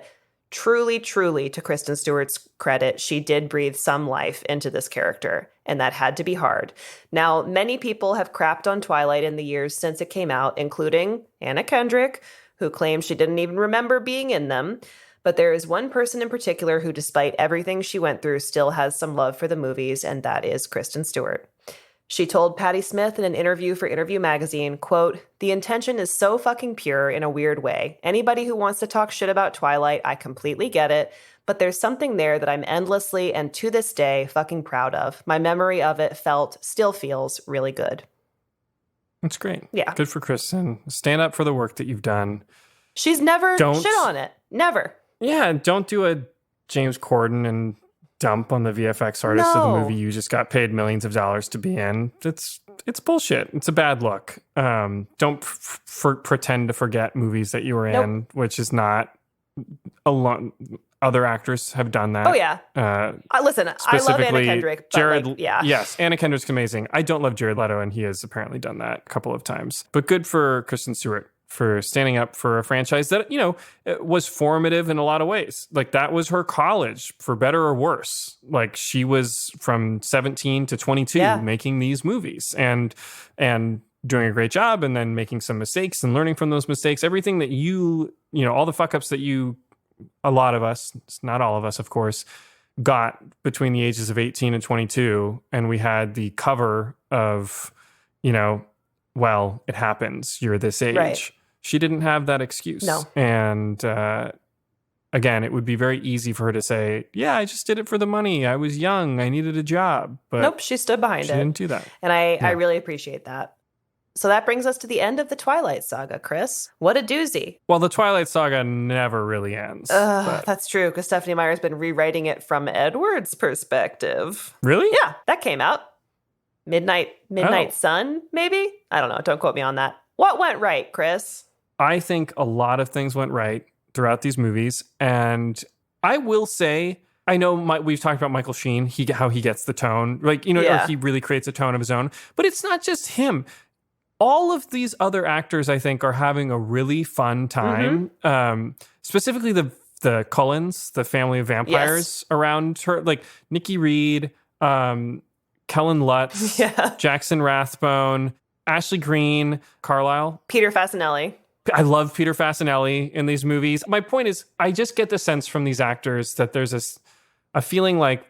Truly, truly, to Kristen Stewart's credit, she did breathe some life into this character, and that had to be hard. Now, many people have crapped on Twilight in the years since it came out, including Anna Kendrick, who claims she didn't even remember being in them. But there is one person in particular who, despite everything she went through, still has some love for the movies, and that is Kristen Stewart. She told Patti Smith in an interview for Interview Magazine, quote, "The intention is so fucking pure in a weird way. Anybody who wants to talk shit about Twilight, I completely get it. But there's something there that I'm endlessly and to this day fucking proud of. My memory of it still feels really good." That's great. Yeah. Good for Kristen. Stand up for the work that you've done. She's never shit on it. Never. Yeah, don't do a James Corden and dump on the VFX artist of the movie you just got paid millions of dollars to be in. It's bullshit. It's a bad look. Don't pretend to forget movies that you were in, which is not a lot. Other actors have done that. Oh, yeah. Listen, I love Anna Kendrick. But Yes, Anna Kendrick's amazing. I don't love Jared Leto, and he has apparently done that a couple of times. But good for Kristen Stewart for standing up for a franchise that, was formative in a lot of ways. Like, that was her college, for better or worse. Like, she was from 17 to 22 making these movies and doing a great job, and then making some mistakes and learning from those mistakes. Everything that all the fuck-ups that a lot of us, not all of us, of course, got between the ages of 18 and 22. And we had the cover of, well, it happens. You're this age. Right. She didn't have that excuse. No. And again, it would be very easy for her to say, yeah, I just did it for the money. I was young. I needed a job. But nope, she stood behind it. She didn't do that. And I really appreciate that. So that brings us to the end of the Twilight Saga, Chris. What a doozy. Well, the Twilight Saga never really ends. That's true, because Stephanie Meyer's been rewriting it from Edward's perspective. Really? Yeah, that came out. Midnight Sun, maybe? I don't know. Don't quote me on that. What went right, Chris? I think a lot of things went right throughout these movies. And I will say, I know we've talked about Michael Sheen, how he gets the tone. Or he really creates a tone of his own. But it's not just him. All of these other actors, I think, are having a really fun time. Specifically the Cullens, the family of vampires around her. Like Nikki Reed, Kellen Lutz, Jackson Rathbone, Ashley Greene, Carlisle. Peter Fasinelli. I love Peter Fasinelli in these movies. My point is, I just get the sense from these actors that there's a feeling like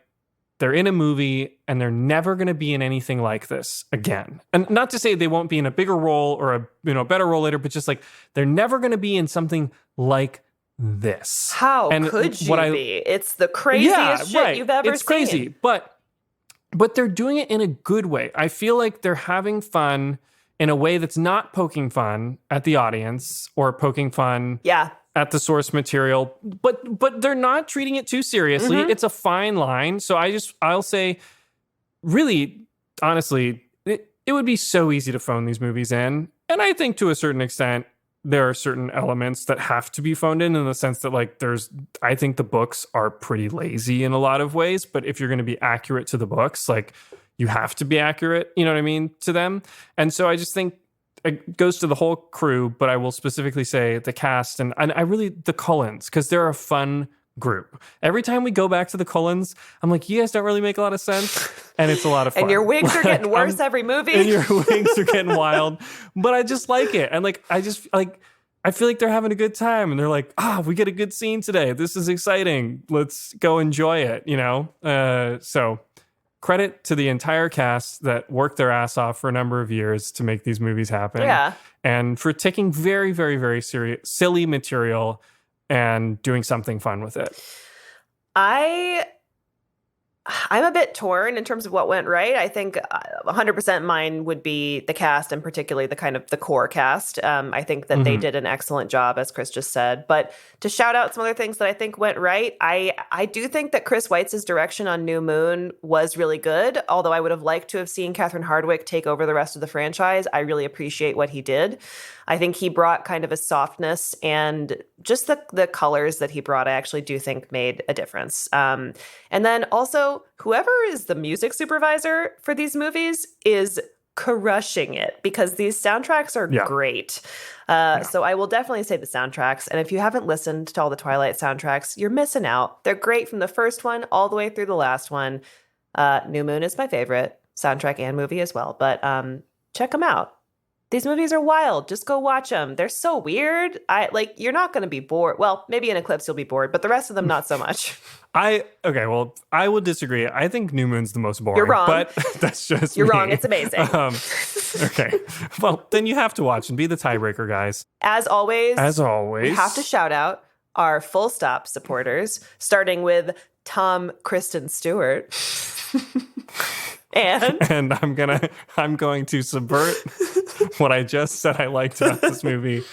they're in a movie and they're never going to be in anything like this again. And not to say they won't be in a bigger role or a better role later, but just like they're never going to be in something like this. How could you be? It's the craziest shit you've ever seen. It's crazy, but they're doing it in a good way. I feel like they're having fun in a way that's not poking fun at the audience or poking fun at the source material, but they're not treating it too seriously. It's a fine line. So I'll say, really, honestly, it would be so easy to phone these movies in. And I think to a certain extent, there are certain elements that have to be phoned in the sense that I think the books are pretty lazy in a lot of ways, but if you're going to be accurate to the books, you have to be accurate, you know what I mean, to them. And so I just think it goes to the whole crew, but I will specifically say the cast and I really, the Cullens, because they're a fun group. Every time we go back to the Cullens, I'm like, you guys don't really make a lot of sense. And it's a lot of fun. And your wigs are getting worse every movie. And your wigs are getting wild. But I just like it. And I feel like they're having a good time. And they're like, we get a good scene today. This is exciting. Let's go enjoy it, So credit to the entire cast that worked their ass off for a number of years to make these movies happen. Yeah. And for taking very, very, very silly material and doing something fun with it. I'm a bit torn in terms of what went right. I think 100% mine would be the cast, and particularly the core cast. I think that they did an excellent job, as Chris just said. But to shout out some other things that I think went right, I do think that Chris Weitz's direction on New Moon was really good, although I would have liked to have seen Catherine Hardwicke take over the rest of the franchise. I really appreciate what he did. I think he brought kind of a softness, and just the colors that he brought, I actually do think made a difference. And then also, whoever is the music supervisor for these movies is crushing it because these soundtracks are great. So I will definitely say the soundtracks. And if you haven't listened to all the Twilight soundtracks, you're missing out. They're great from the first one all the way through the last one. New Moon is my favorite soundtrack and movie as well. But check them out. These movies are wild. Just go watch them. They're so weird. You're not going to be bored. Well, maybe in Eclipse you'll be bored, but the rest of them not so much. I would disagree. I think New Moon's the most boring. You're wrong. But that's just You're me. wrong. It's amazing. Okay. Well, then you have to watch and be the tiebreaker, guys. As always, we have to shout out our Full Stop supporters, starting with Tom Kristen Stewart. And I'm going to subvert what I just said I liked about this movie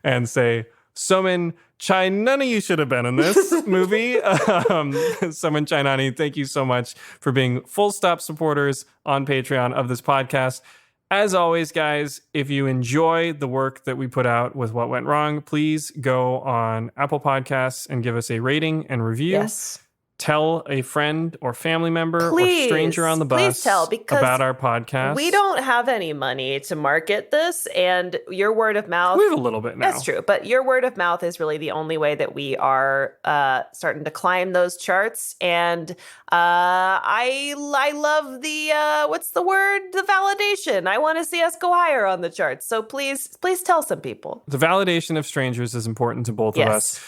and say, Somin Chai, none of you should have been in this movie. Somin Chainani, thank you so much for being Full Stop supporters on Patreon of this podcast. As always, guys, if you enjoy the work that we put out with What Went Wrong, please go on Apple Podcasts and give us a rating and review. Yes. Tell a friend or family member or stranger on the bus about our podcast. We don't have any money to market this, and your word of mouth... We have a little bit now. That's true, but your word of mouth is really the only way that we are starting to climb those charts, and I love the, what's the word? The validation. I want to see us go higher on the charts, so please tell some people. The validation of strangers is important to both of us.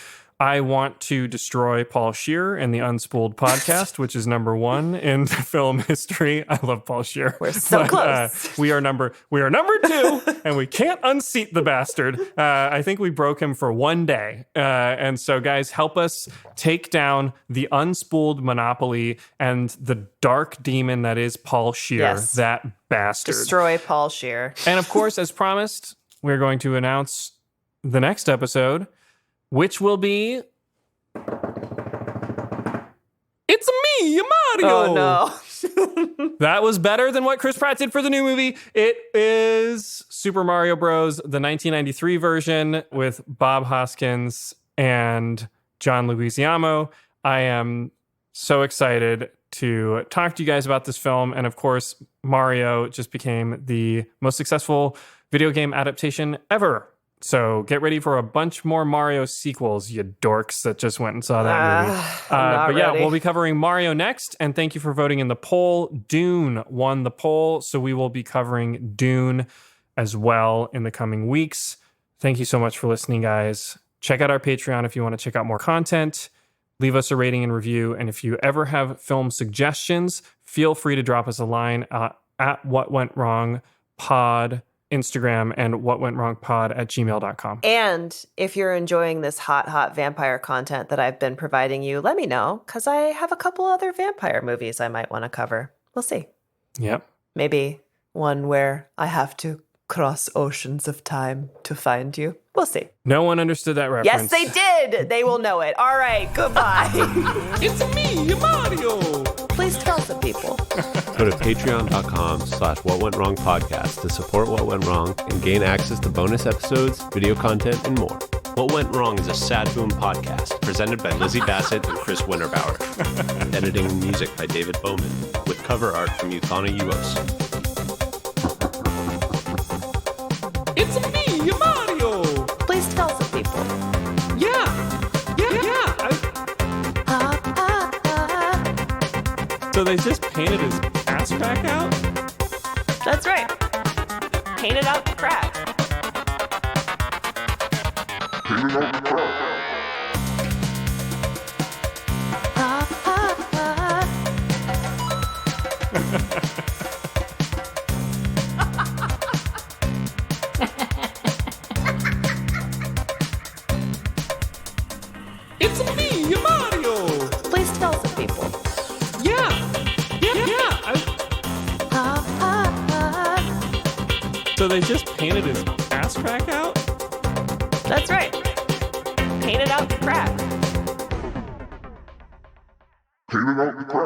I want to destroy Paul Scheer and the Unspooled podcast, which is number 1 in film history. I love Paul Scheer. We're so close. We are number 2, and we can't unseat the bastard. I think we broke him for 1 day. And so, guys, help us take down the Unspooled monopoly and the dark demon that is Paul Scheer, that bastard. Destroy Paul Scheer. And of course, as promised, we're going to announce the next episode, which will be... It's me, Mario! Oh, no. That was better than what Chris Pratt did for the new movie. It is Super Mario Bros., the 1993 version with Bob Hoskins and John Leguizamo. I am so excited to talk to you guys about this film. And of course, Mario just became the most successful video game adaptation ever. So get ready for a bunch more Mario sequels, you dorks that just went and saw that movie. But yeah, we'll be covering Mario next. And thank you for voting in the poll. Dune won the poll, so we will be covering Dune as well in the coming weeks. Thank you so much for listening, guys. Check out our Patreon if you want to check out more content. Leave us a rating and review. And if you ever have film suggestions, feel free to drop us a line at What Went Wrong Pod Instagram and whatwentwrongpod@gmail.com. And if you're enjoying this hot vampire content that I've been providing you, let me know, because I have a couple other vampire movies I might want to cover. We'll see. Yep. Maybe one where I have to cross oceans of time to find you. We'll see. No one understood that reference. Yes, they did. They will know it. All right, goodbye. It's me, Mario. Please tell some people. Go to patreon.com/whatwentwrongpodcast to support What Went Wrong and gain access to bonus episodes, video content, and more. What Went Wrong is a Sad Boom podcast presented by Lizzie Bassett and Chris Winterbauer. Editing and music by David Bowman, with cover art from Euthana Uos. It's me, Mario. Please tell some people. Yeah. So they just painted his ass crack out? That's right. Painted out the crack. Painted out the crack. It's me, Mario. Please tell some people. Yeah. So they just painted his ass crack out? That's right. Painted out the crack. Painted out the crack.